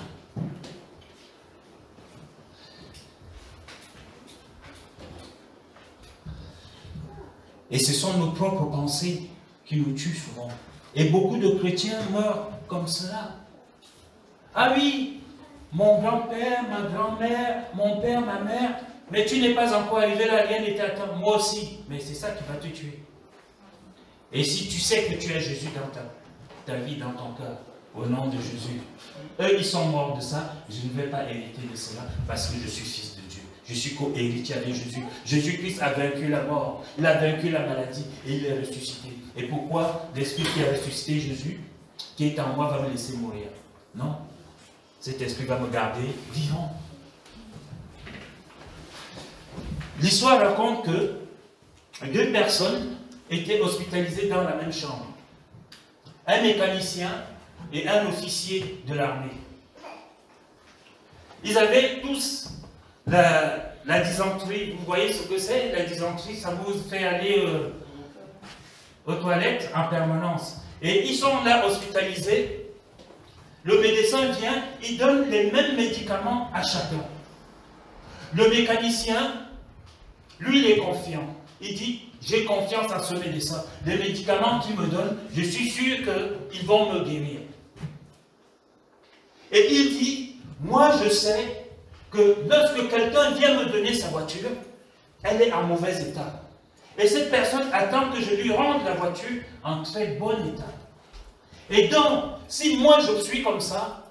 Et ce sont nos propres pensées qui nous tuent souvent. Et beaucoup de chrétiens meurent comme cela. Ah oui, mon grand-père, ma grand-mère, mon père, ma mère, mais tu n'es pas encore arrivé là, rien n'était à temps. Moi aussi. Mais c'est ça qui va te tuer. Et si tu sais que tu as Jésus dans ta vie, dans ton cœur, au nom de Jésus, eux, ils sont morts de ça, je ne vais pas hériter de cela parce que je suis fils de Dieu. Je suis co-héritier avec Jésus. Jésus-Christ a vaincu la mort, il a vaincu la maladie et il est ressuscité. Et pourquoi l'Esprit qui a ressuscité Jésus, qui est en moi, va me laisser mourir? Non. Cet Esprit va me garder vivant. L'histoire raconte que 2 personnes étaient hospitalisées dans la même chambre. Un mécanicien et un officier de l'armée. Ils avaient tous la dysenterie. Vous voyez ce que c'est? La dysenterie, ça vous fait aller aux toilettes en permanence. Et ils sont là hospitalisés. Le médecin vient, il donne les mêmes médicaments à chacun. Le mécanicien, lui, il est confiant. Il dit, j'ai confiance en ce médecin. Les médicaments qu'il me donne, je suis sûr qu'ils vont me guérir. Et il dit, moi je sais que lorsque quelqu'un vient me donner sa voiture, elle est en mauvais état. Et cette personne attend que je lui rende la voiture en très bon état. Et donc, si moi je suis comme ça,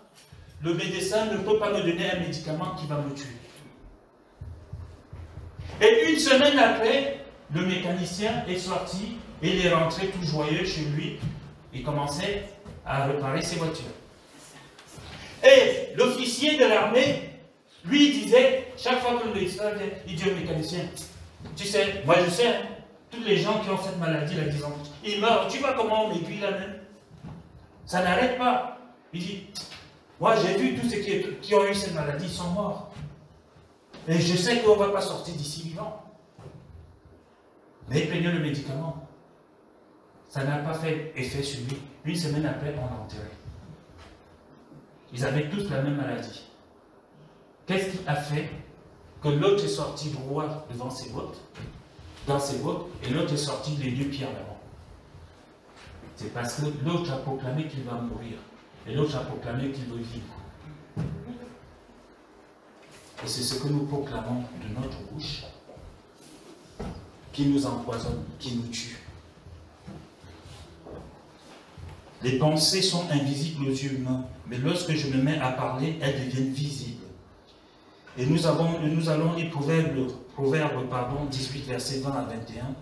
le médecin ne peut pas me donner un médicament qui va me tuer. Et une semaine après, le mécanicien est sorti et il est rentré tout joyeux chez lui. Il commençait à réparer ses voitures. Et l'officier de l'armée, lui, disait, chaque fois que le médecin vient, il dit au mécanicien, tu sais, moi je sais, hein, tous les gens qui ont cette maladie, la disant, ils meurent, tu vois comment on m'aiguille là même? Ça n'arrête pas. Il dit, moi j'ai vu tous ceux qui ont eu cette maladie, ils sont morts. Et je sais qu'on ne va pas sortir d'ici vivant. Mais prenez le médicament. Ça n'a pas fait effet sur lui. Une semaine après, on l'a enterré. Ils avaient tous la même maladie. Qu'est-ce qui a fait que l'autre est sorti droit devant ses bottes, dans ses bottes, et l'autre est sorti les 2 pieds en avant? C'est parce que l'autre a proclamé qu'il va mourir, et l'autre a proclamé qu'il veut vivre. Et c'est ce que nous proclamons de notre bouche, qui nous empoisonne, qui nous tue. Les pensées sont invisibles aux yeux humains, mais lorsque je me mets à parler, elles deviennent visibles. Et nous allons lire Proverbe 18, versets 20 à 21.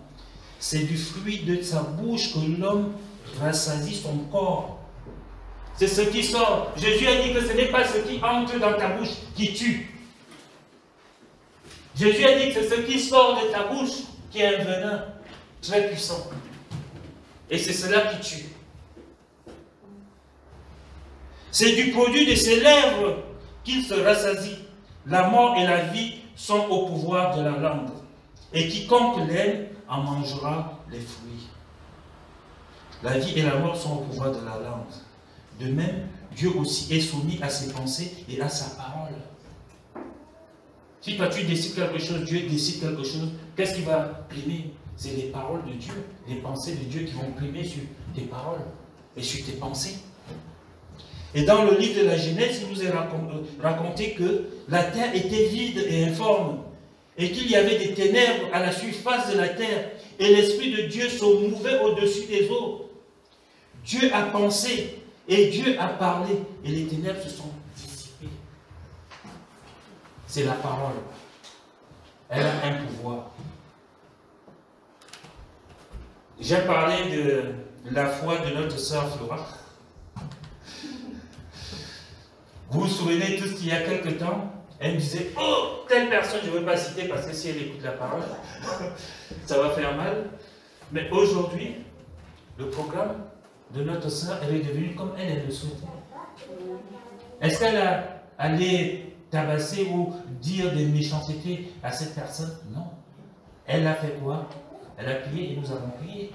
C'est du fruit de sa bouche que l'homme rassasie son corps. C'est ce qui sort. Jésus a dit que ce n'est pas ce qui entre dans ta bouche qui tue. Jésus a dit que c'est ce qui sort de ta bouche qui est un venin très puissant. Et c'est cela qui tue. C'est du produit de ses lèvres qu'il se rassasie. La mort et la vie sont au pouvoir de la langue. Et quiconque l'aime en mangera les fruits. La vie et la mort sont au pouvoir de la langue. De même, Dieu aussi est soumis à ses pensées et à sa parole. Si toi tu décides quelque chose, Dieu décide quelque chose, qu'est-ce qui va primer? C'est les paroles de Dieu, les pensées de Dieu qui vont primer sur tes paroles et sur tes pensées. Et dans le livre de la Genèse, il nous est raconté que la terre était vide et informe, et qu'il y avait des ténèbres à la surface de la terre, et l'Esprit de Dieu se mouvait au-dessus des eaux. Dieu a pensé, et Dieu a parlé, et les ténèbres se sont dissipées. C'est la parole. Elle a un pouvoir. J'ai parlé de la foi de notre sœur Flora. Vous vous souvenez tous qu'il y a quelque temps, elle me disait, oh, telle personne, je ne veux pas citer parce que si elle écoute la parole, ça va faire mal. Mais aujourd'hui, le programme de notre sœur, elle est devenue comme elle le souhaitait. Est-ce qu'elle a aller tabasser ou dire des méchancetés à cette personne. Non. Elle a fait quoi? Elle a prié et nous avons prié.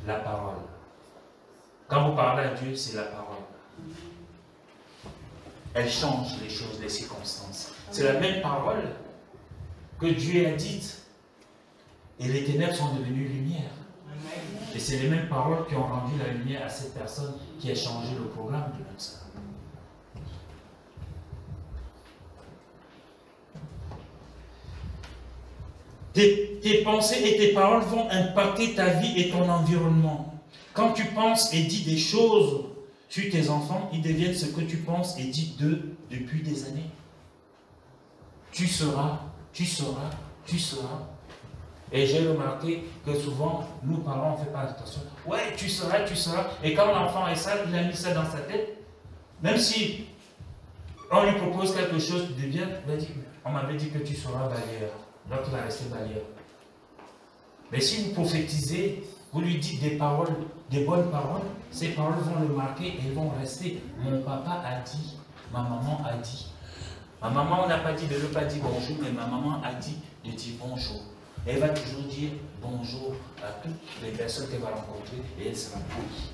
La parole. Quand vous parlez à Dieu, c'est la parole. Elle change les choses, les circonstances. C'est la même parole que Dieu a dite. Et les ténèbres sont devenues lumière. Et c'est les mêmes paroles qui ont rendu la lumière à cette personne qui a changé le programme de notre salut. Tes pensées et tes paroles vont impacter ta vie et ton environnement. Quand tu penses et dis des choses sur tes enfants, ils deviennent ce que tu penses et dis d'eux depuis des années. Tu seras, tu seras, tu seras. Et j'ai remarqué que souvent, nous parents, on ne fait pas attention. Ouais, tu seras, tu seras. Et quand l'enfant est ça, il a mis ça dans sa tête. Même si on lui propose quelque chose, il devient, il va dire, on m'avait dit que tu seras balayeur. Donc il va rester balayeur. Mais si vous prophétisez, vous lui dites des paroles, des bonnes paroles, ces paroles vont le marquer et elles vont rester. Mon papa a dit, ma maman a dit. Ma maman n'a pas dit de ne pas dire bonjour, mais ma maman a dit de dire bonjour. Elle va toujours dire bonjour à toutes les personnes qu'elle va rencontrer et elle sera polie.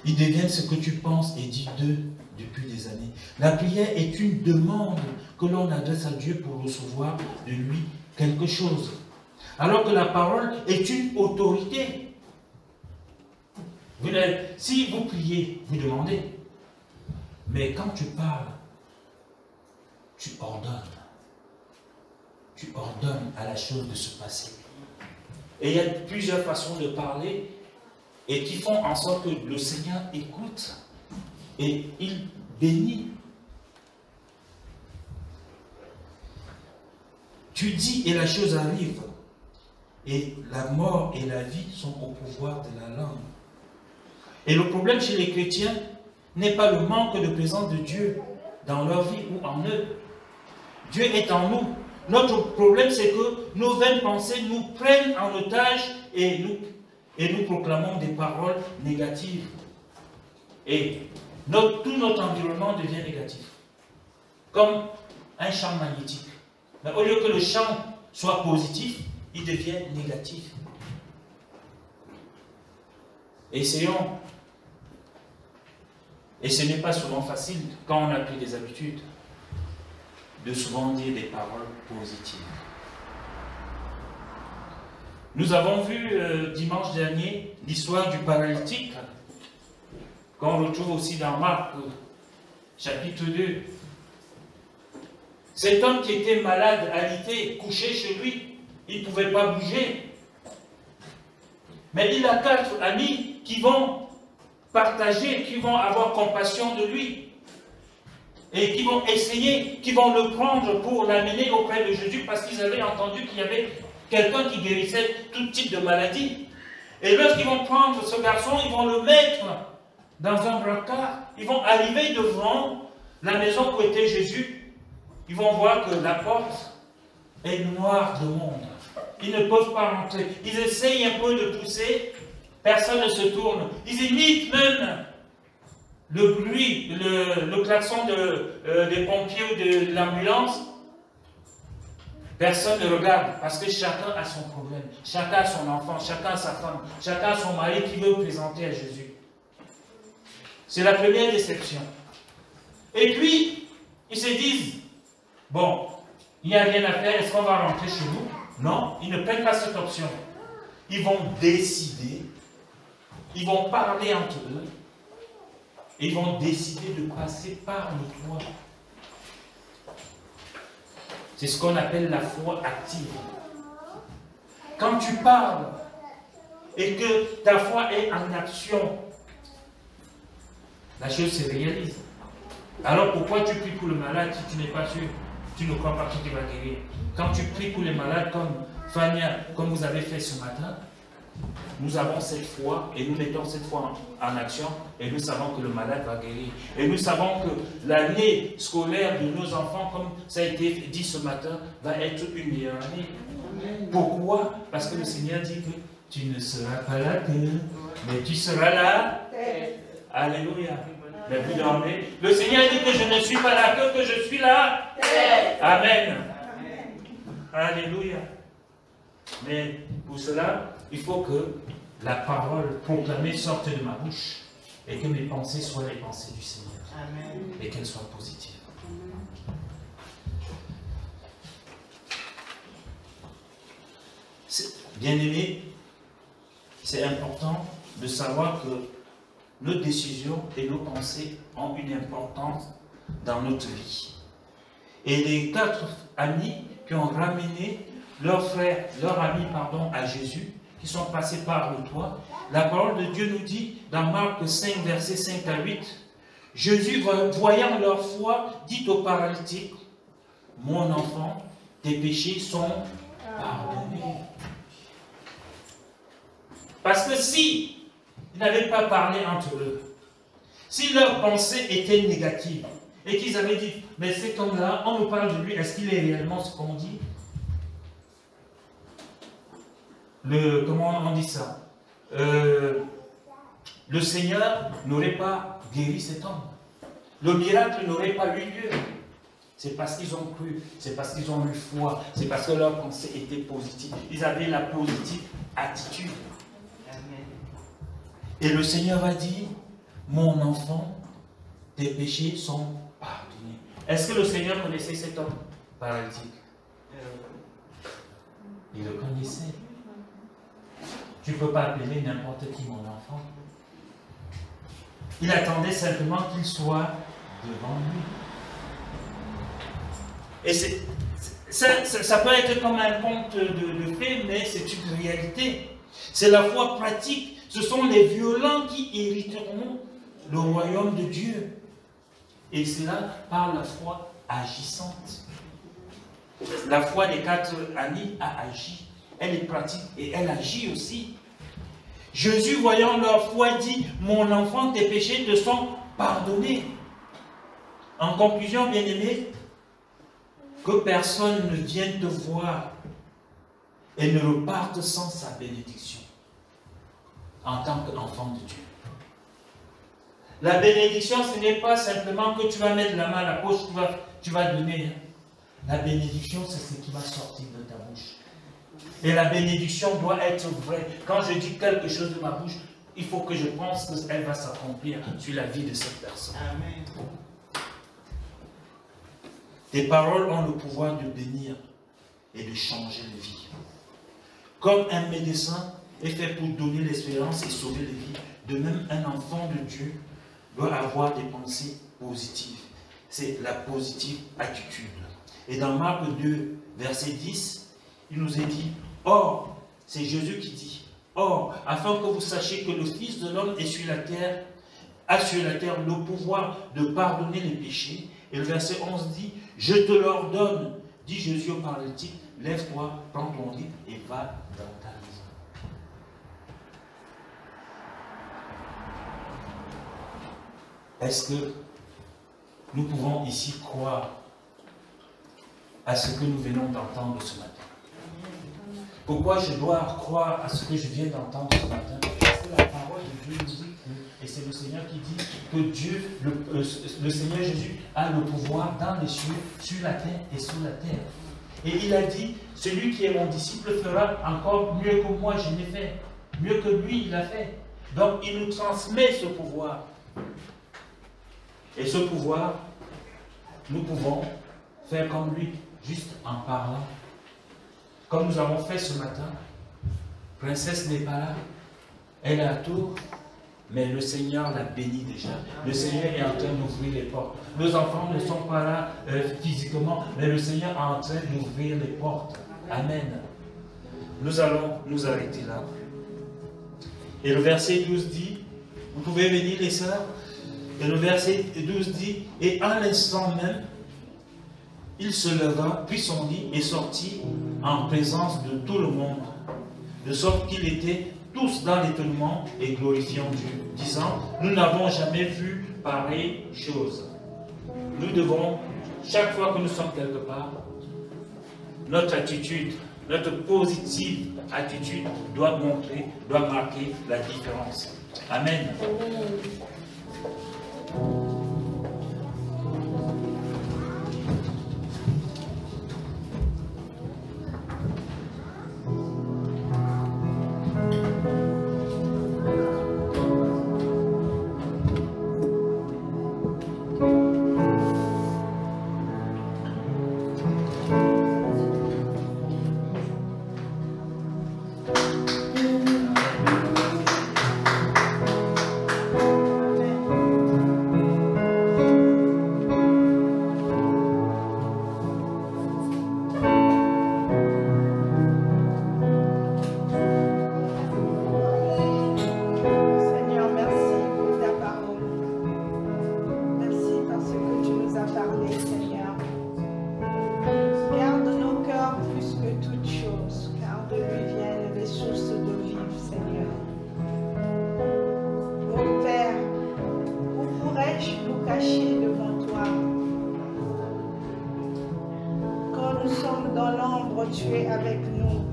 Ils deviennent ce que tu penses et dis d'eux depuis des années. La prière est une demande que l'on adresse à Dieu pour recevoir de lui quelque chose. Alors que la parole est une autorité. Si vous priez, vous demandez. Mais quand tu parles, tu ordonnes. Tu ordonnes à la chose de se passer. Et il y a plusieurs façons de parler et qui font en sorte que le Seigneur écoute et il bénit. Tu dis et la chose arrive. Et la mort et la vie sont au pouvoir de la langue. Et le problème chez les chrétiens n'est pas le manque de présence de Dieu dans leur vie ou en eux. Dieu est en nous. Notre problème, c'est que nos vaines pensées nous prennent en otage et nous proclamons des paroles négatives. Et tout notre environnement devient négatif. Comme un champ magnétique. Mais au lieu que le champ soit positif, il devient négatif. Essayons. Et ce n'est pas souvent facile quand on a pris des habitudes de souvent dire des paroles positives. Nous avons vu dimanche dernier l'histoire du paralytique, qu'on retrouve aussi dans Marc, chapitre 2. Cet homme qui était malade, alité, couché chez lui, il ne pouvait pas bouger. Mais il a 4 amis qui vont partager, qui vont avoir compassion de lui. Et qui vont essayer, qui vont le prendre pour l'amener auprès de Jésus parce qu'ils avaient entendu qu'il y avait quelqu'un qui guérissait tout type de maladie. Et lorsqu'ils vont prendre ce garçon, ils vont le mettre dans un brancard. Ils vont arriver devant la maison où était Jésus. Ils vont voir que la porte est noire de monde. Ils ne peuvent pas rentrer. Ils essayent un peu de pousser. Personne ne se tourne. Ils imitent même le bruit, le klaxon des pompiers ou de l'ambulance. Personne ne regarde parce que chacun a son problème. Chacun a son enfant, chacun a sa femme, chacun a son mari qui veut présenter à Jésus. C'est la première déception. Et puis, ils se disent, bon, il n'y a rien à faire, est-ce qu'on va rentrer chez nous? Non, ils ne prennent pas cette option. Ils vont décider, ils vont parler entre eux, et ils vont décider de passer par le toit. C'est ce qu'on appelle la foi active. Quand tu parles et que ta foi est en action, la chose se réalise. Alors pourquoi tu pries pour le malade si tu n'es pas sûr, tu ne crois pas qu'il va guérir? Quand tu pries pour les malades comme Fania, comme vous avez fait ce matin, nous avons cette foi et nous mettons cette foi en action et nous savons que le malade va guérir. Et nous savons que l'année scolaire de nos enfants, comme ça a été dit ce matin, va être une meilleure année. Pourquoi? Parce que le Seigneur dit que tu ne seras pas la tête, mais tu seras là. Alléluia. Mais vous dormez. Le Seigneur dit que je ne suis pas là, que je suis là. Amen. Alléluia. Mais pour cela, il faut que la parole proclamée sorte de ma bouche et que mes pensées soient les pensées du Seigneur. Amen. Et qu'elles soient positives. Bien-aimés, c'est important de savoir que nos décisions et nos pensées ont une importance dans notre vie. Et les 4 amis qui ont ramené leur ami à Jésus, qui sont passés par le toit, la parole de Dieu nous dit dans Marc 5, versets 5 à 8, Jésus, voyant leur foi, dit au paralytique, mon enfant, tes péchés sont pardonnés. Parce que si ils n'avaient pas parlé entre eux, si leurs pensées étaient négatives, et qu'ils avaient dit, mais cet homme-là, on nous parle de lui, est-ce qu'il est réellement ce qu'on dit? Comment on dit ça? Le Seigneur n'aurait pas guéri cet homme. Le miracle n'aurait pas eu lieu. C'est parce qu'ils ont cru, c'est parce qu'ils ont eu foi, c'est parce que leur pensée était positive. Ils avaient la positive attitude. Et le Seigneur a dit, mon enfant, tes péchés sont pardonnés. Est-ce que le Seigneur connaissait cet homme paralytique? Il le connaissait. Tu ne peux pas appeler n'importe qui mon enfant. Il attendait simplement qu'il soit devant lui. Et ça peut être comme un conte de fées, mais c'est une réalité. C'est la foi pratique. Ce sont les violents qui hériteront le royaume de Dieu. Et cela par la foi agissante. La foi des 4 amis a agi. Elle est pratique et elle agit aussi. Jésus, voyant leur foi, dit, mon enfant, tes péchés te sont pardonnés. En conclusion, bien-aimés, que personne ne vienne te voir et ne reparte sans sa bénédiction en tant qu'enfant de Dieu. La bénédiction, ce n'est pas simplement que tu vas mettre la main à la poche, tu vas donner. La bénédiction, c'est ce qui va sortir de ta bouche. Et la bénédiction doit être vraie. Quand je dis quelque chose de ma bouche, il faut que je pense qu'elle va s'accomplir sur la vie de cette personne. Amen. Tes paroles ont le pouvoir de bénir et de changer les vies. Comme un médecin est fait pour donner l'espérance et sauver les vies, de même un enfant de Dieu doit avoir des pensées positives. C'est la positive attitude. Et dans Marc 2, verset 10, il nous est dit, or, c'est Jésus qui dit, or, afin que vous sachiez que le Fils de l'homme est sur la terre, a sur la terre le pouvoir de pardonner les péchés. Et le verset 11 dit, je te l'ordonne, dit Jésus au paralytique, lève-toi, prends ton lit et va dans ta maison. Est-ce que nous pouvons ici croire à ce que nous venons d'entendre ce matin? Pourquoi je dois croire à ce que je viens d'entendre ce matin? Parce que la parole de Dieu nous dit que, et c'est le Seigneur qui dit que Dieu, le Seigneur Jésus a le pouvoir dans les cieux, sur la terre et sous la terre. Et il a dit, celui qui est mon disciple fera encore mieux que moi je l'ai fait. Mieux que lui il a fait. Donc il nous transmet ce pouvoir. Et ce pouvoir, nous pouvons faire comme lui, juste en parlant. Comme nous avons fait ce matin, Princesse n'est pas là, elle est à Tours, mais le Seigneur l'a bénie déjà. Le Seigneur est en train d'ouvrir les portes. Nos enfants ne sont pas là physiquement, mais le Seigneur est en train d'ouvrir les portes. Amen. Nous allons nous arrêter là. Et le verset 12 dit, vous pouvez venir les sœurs, et le verset 12 dit, et à l'instant même, il se leva, prit son lit et sortit en présence de tout le monde, de sorte qu'ils étaient tous dans l'étonnement et glorifiant Dieu, disant, nous n'avons jamais vu pareille chose. Nous devons, chaque fois que nous sommes quelque part, notre attitude, notre positive attitude doit marquer la différence. Amen. Tu es avec nous.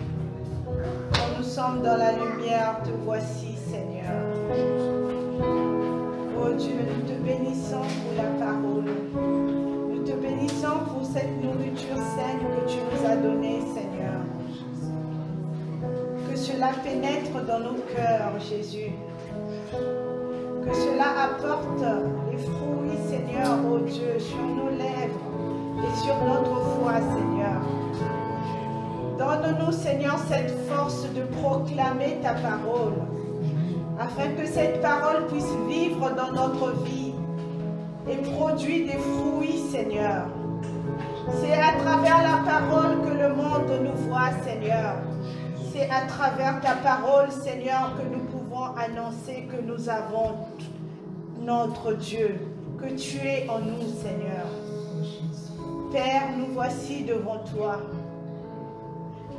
Quand nous sommes dans la lumière, te voici, Seigneur. Oh Dieu, nous te bénissons pour la parole. Nous te bénissons pour cette nourriture saine que tu nous as donnée, Seigneur. Que cela pénètre dans nos cœurs, Jésus. Que cela apporte les fruits, Seigneur, oh Dieu, sur nos lèvres et sur notre foi, Seigneur. Donne-nous, Seigneur, cette force de proclamer ta parole, afin que cette parole puisse vivre dans notre vie et produire des fruits, Seigneur. C'est à travers la parole que le monde nous voit, Seigneur. C'est à travers ta parole, Seigneur, que nous pouvons annoncer que nous avons notre Dieu, que tu es en nous, Seigneur. Père, nous voici devant toi.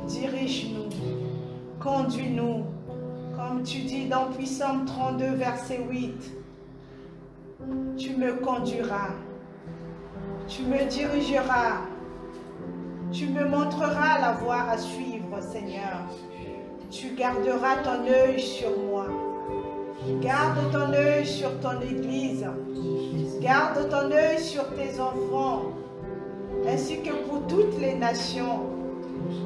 Dirige-nous, conduis-nous, comme tu dis dans Psaume 32, verset 8. Tu me conduiras, tu me dirigeras, tu me montreras la voie à suivre, Seigneur. Tu garderas ton œil sur moi. Garde ton œil sur ton Église. Garde ton œil sur tes enfants, ainsi que pour toutes les nations.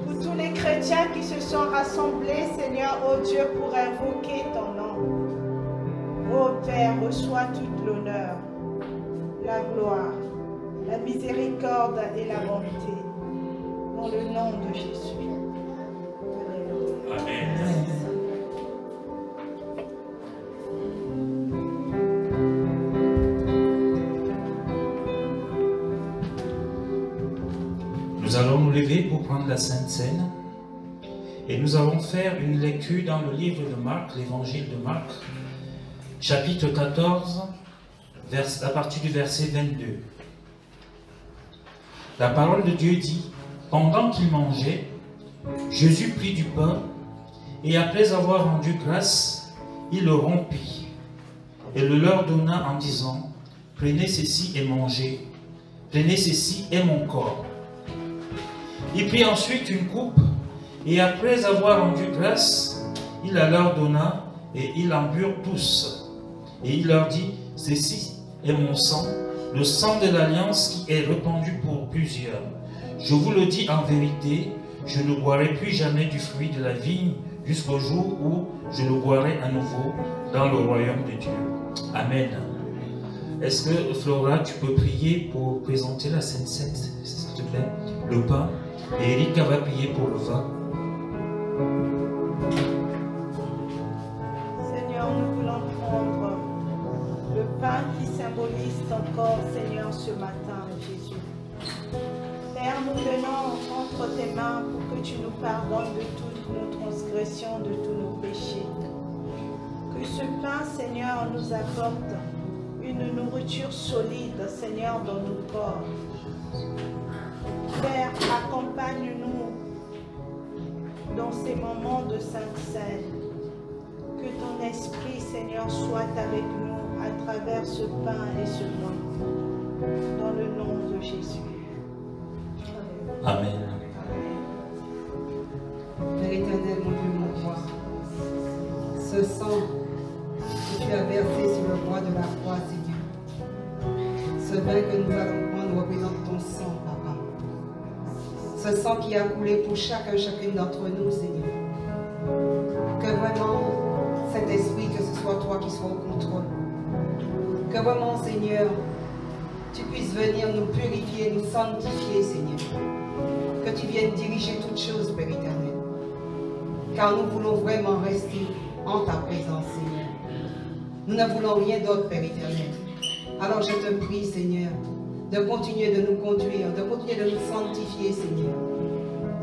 Pour tous les chrétiens qui se sont rassemblés, Seigneur, ô Dieu, pour invoquer ton nom. Ô Père, reçois toute l'honneur, la gloire, la miséricorde et la bonté. Dans le nom de Jésus. Alléluia. Amen. Nous allons nous lever pour prendre la Sainte Seine et nous allons faire une lecture dans le livre de Marc, l'évangile de Marc, chapitre 14, à partir du verset 22. La parole de Dieu dit: pendant qu'il mangeait, Jésus prit du pain et après avoir rendu grâce, il le rompit et le leur donna en disant: prenez ceci et mangez, prenez ceci et mon corps. Il prit ensuite une coupe, et après avoir rendu grâce, il la leur donna, et ils en burent tous. Et il leur dit: ceci est mon sang, le sang de l'alliance qui est répandu pour plusieurs. Je vous le dis en vérité, je ne boirai plus jamais du fruit de la vigne, jusqu'au jour où je le boirai à nouveau dans le royaume de Dieu. Amen. Est-ce que, Flora, tu peux prier pour présenter la Sainte Seine, s'il te plaît, le pain? Et Erika va prier pour le vin. Seigneur, nous voulons prendre le pain qui symbolise ton corps, Seigneur, ce matin, Jésus. Père, nous venons entre tes mains pour que tu nous pardonnes de toutes nos transgressions, de tous nos péchés. Que ce pain, Seigneur, nous apporte une nourriture solide, Seigneur, dans nos corps. Père, accompagne-nous dans ces moments de Sainte Seine. Que ton esprit, Seigneur, soit avec nous à travers ce pain et ce vin. Dans le nom de Jésus. Amen. Père éternel, mon Dieu, mon roi, ce sang que tu as versé sur le bois de la croix, Seigneur, Ce vin que nous allons prendre représente ton sang, Papa. Ce sang qui a coulé pour chacune d'entre nous, Seigneur. Que vraiment, cet esprit, que ce soit toi qui sois au contrôle. Que vraiment, Seigneur, tu puisses venir nous purifier, nous sanctifier, Seigneur. Que tu viennes diriger toutes choses, Père éternel. Car nous voulons vraiment rester en ta présence, Seigneur. Nous ne voulons rien d'autre, Père éternel. Alors je te prie, Seigneur, de continuer de nous conduire, de continuer de nous sanctifier, Seigneur.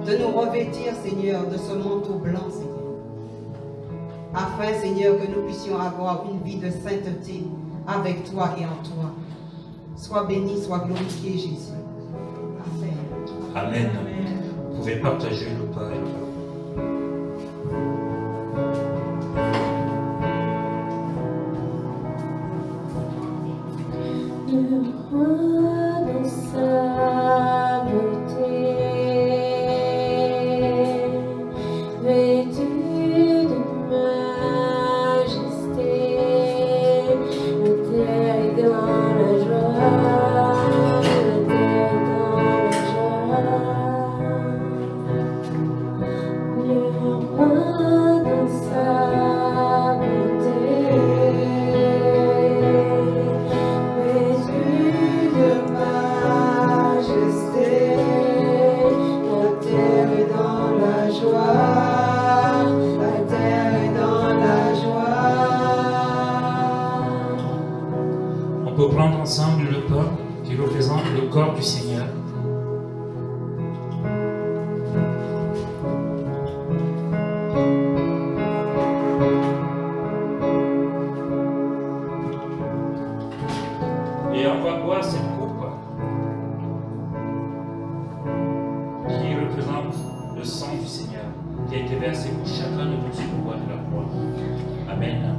De nous revêtir, Seigneur, de ce manteau blanc, Seigneur. Afin, Seigneur, que nous puissions avoir une vie de sainteté avec toi et en toi. Sois béni, sois glorifié, Jésus. Amen. Amen. Vous pouvez partager le pain et le pain. Le roi dans sa beauté, vêtu de majesté, la terre est dans la joie, la terre est dans la joie. Le roi dans sa beauté, On peut prendre ensemble le pain qui représente le corps du Seigneur. Et on va boire cette coupe qui représente le sang du Seigneur qui a été versé pour chacun de nous sur le bois de la croix. Amen.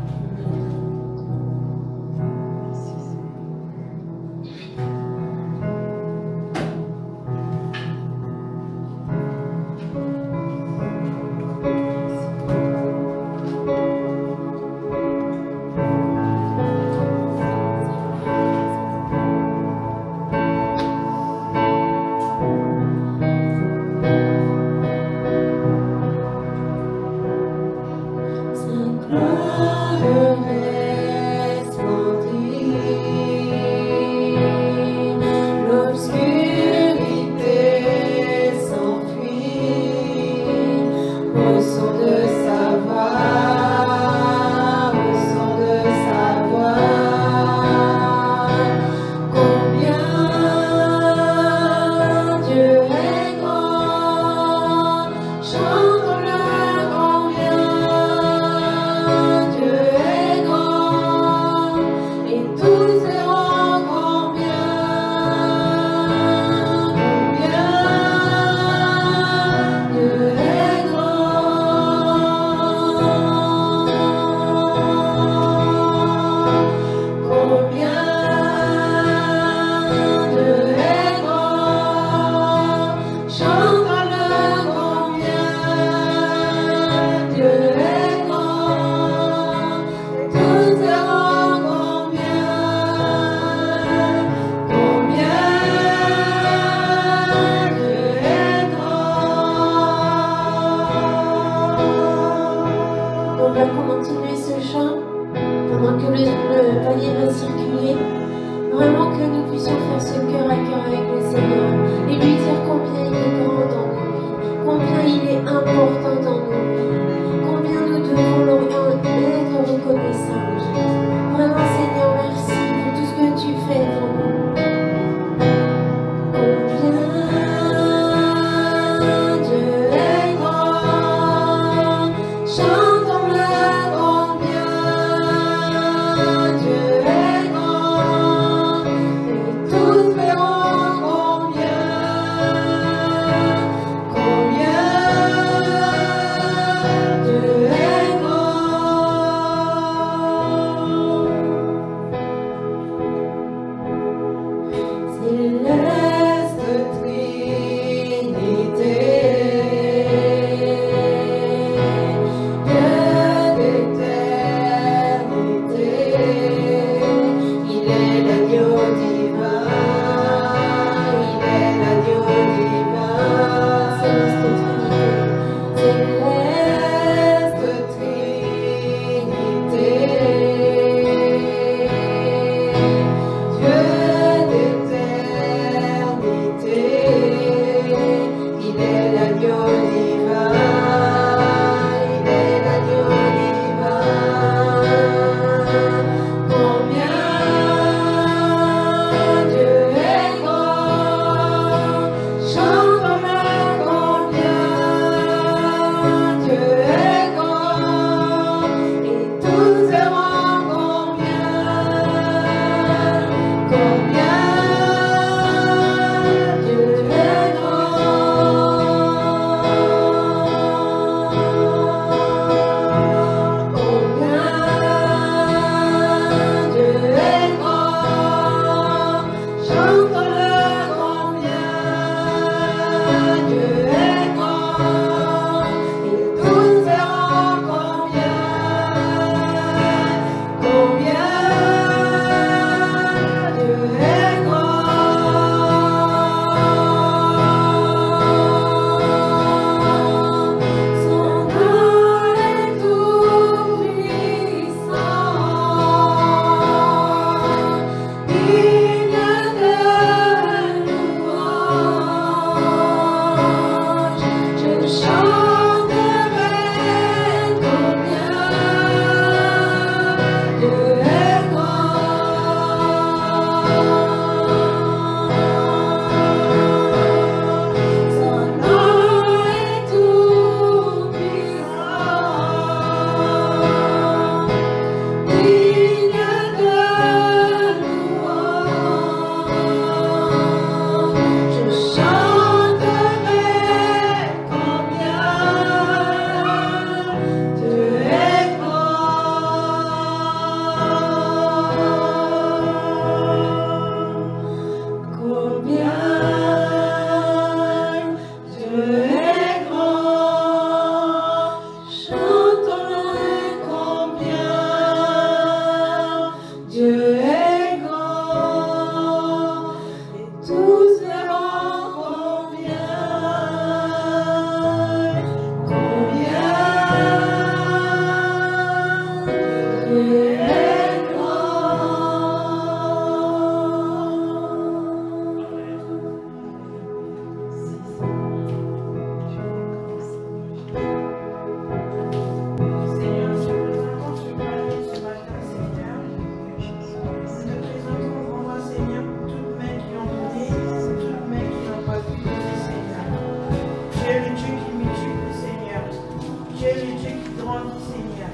grandit, Seigneur.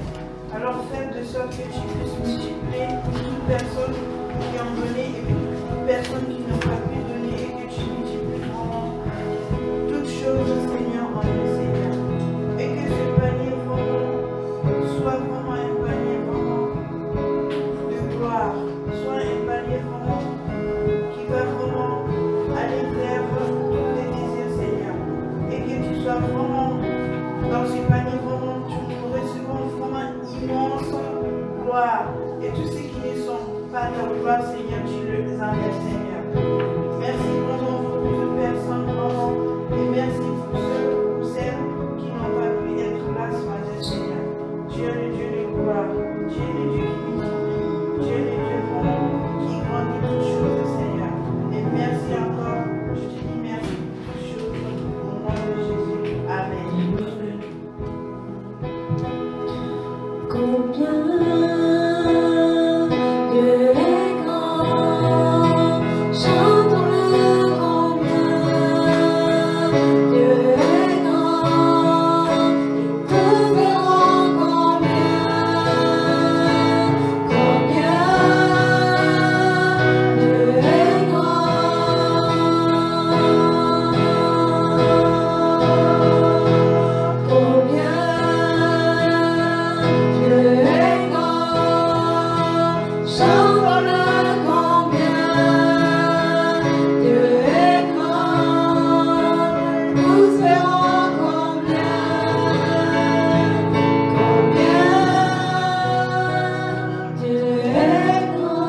Alors fais de sorte que tu puisses multiplier toute personne qui en donnait et toute personne qui n'a pas pu donner et que tu multiplies vraiment toutes choses, Seigneur, en nous, Seigneur. Et que ce panier vraiment soit vraiment un panier vraiment de gloire, soit un panier vraiment qui va vraiment aller vers tous les désirs, Seigneur. Et que tu sois vraiment dans ce panier, vraiment, nous recevons vraiment immense gloire. Et tous ceux qui ne sont pas dans gloire, Seigneur, tu les enlèves, Seigneur. Merci vraiment pour toutes personnes, vraiment. Et merci pour ceux ou celles qui n'ont pas pu être là ce matin, Seigneur. Tu es le Dieu de gloire. Tu es le Dieu qui multiplie. Tu es le Dieu vraiment qui grandit toutes choses, Seigneur. Et merci encore. Je te dis merci pour toutes choses. Au nom de Jésus. Amen. Combien Dieu est grand, chantons-le combien Dieu est grand, et peu verront combien Dieu est grand, combien Dieu est grand, chantons-le combien Dieu est grand, tous verront combien Dieu est grand.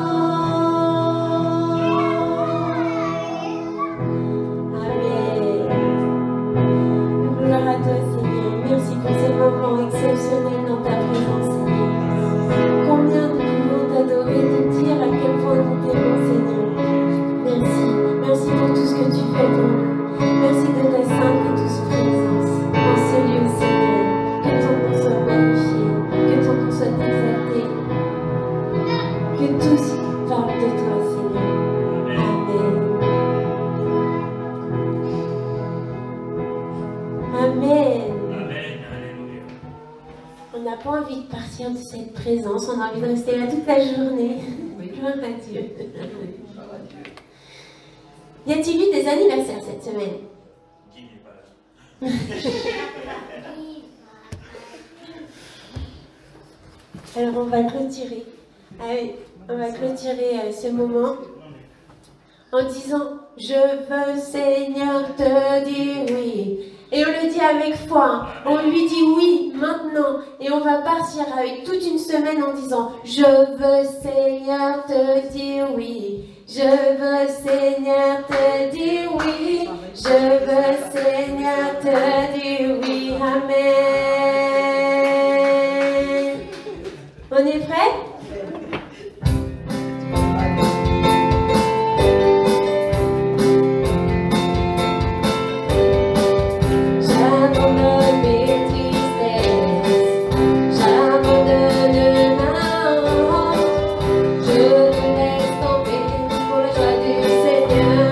Amen. Gloire à toi, Seigneur. Merci pour ces moments exceptionnels dans ta présence, Seigneur. Combien nous pouvons t'adorer, te dire à quel point nous t'aimons, Seigneur. Merci. Merci pour tout ce que tu fais pour nous. Merci de ta sainte et douce présence dans ce lieu, Seigneur. Que ton nom soit magnifié, que ton nom soit exalté, que tous parlent de toi, Seigneur. Amen. Amen. Amen. Alléluia. On n'a pas envie de partir de cette présence, on a envie de rester là toute la journée. Gloire à Dieu. Y a-t-il eu des anniversaires cette semaine? Qui n'est pas là? Alors on va clôturer. On va clôturer ce moment en disant je veux, Seigneur, te dire oui. Et on le dit avec foi. On lui dit oui maintenant. Et on va partir avec toute une semaine en disant je veux, Seigneur, te dire oui. Je veux, Seigneur, te dire oui. Je veux, Seigneur, te dire oui. Amen. On est prêts? J'abandonne mes tristesses, j'abandonne ma honte, je te laisse tomber pour la joie du Seigneur.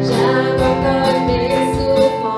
J'abandonne mes souffrances.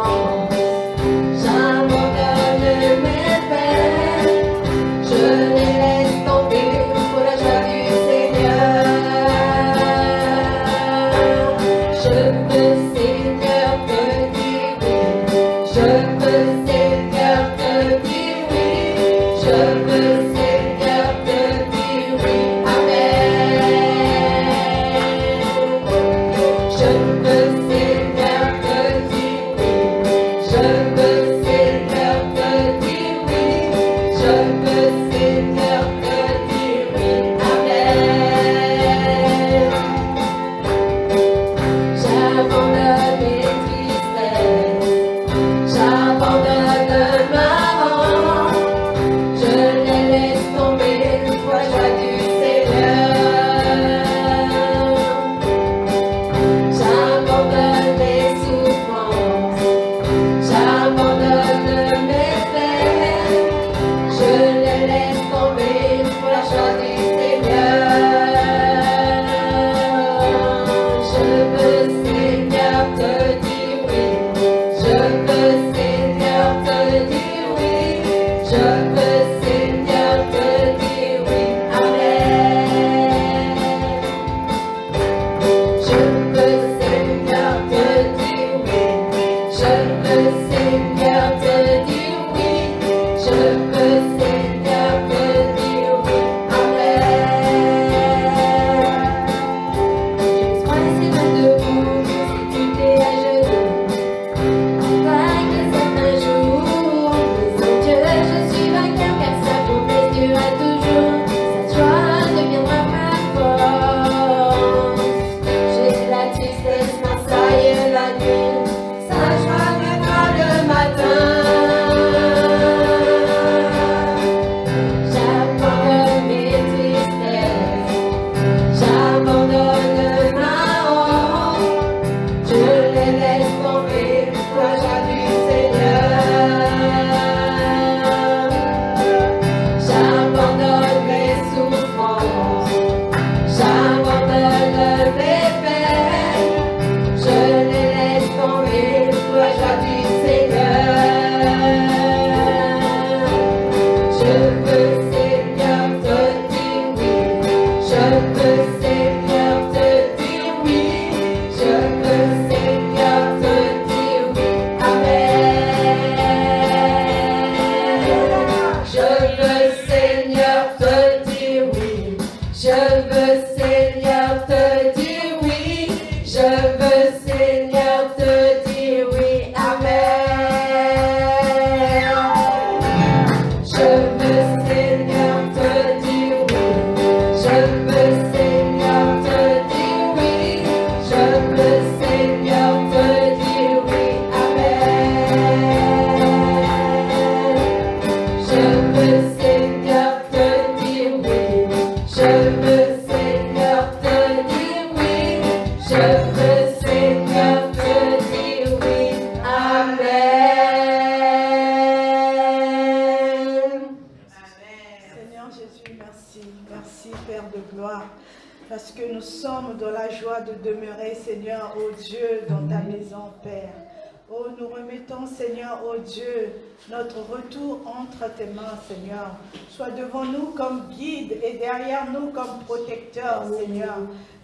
Seigneur, oh Dieu, notre retour entre tes mains, Seigneur. Sois devant nous comme guide et derrière nous comme protecteur, Seigneur.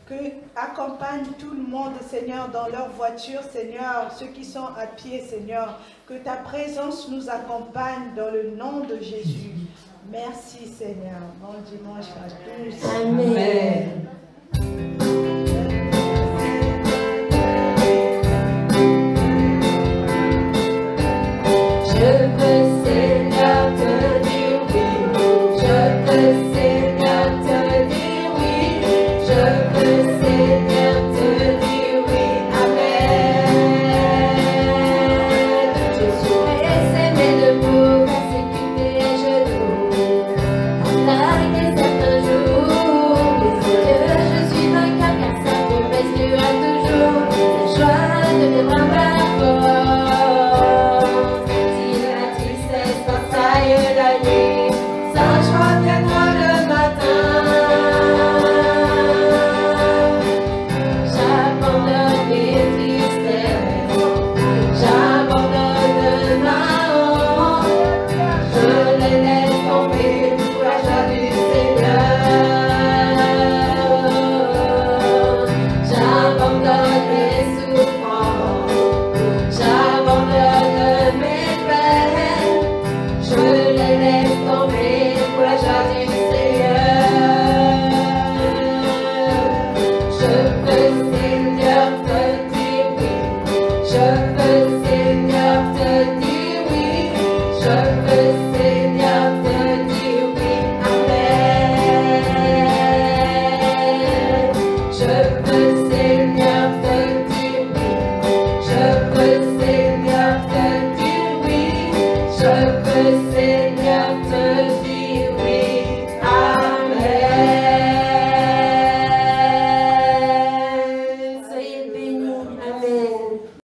Que accompagne tout le monde, Seigneur, dans leur voiture, Seigneur, ceux qui sont à pied, Seigneur. Que ta présence nous accompagne dans le nom de Jésus. Merci, Seigneur. Bon dimanche à tous. Amen. Je veux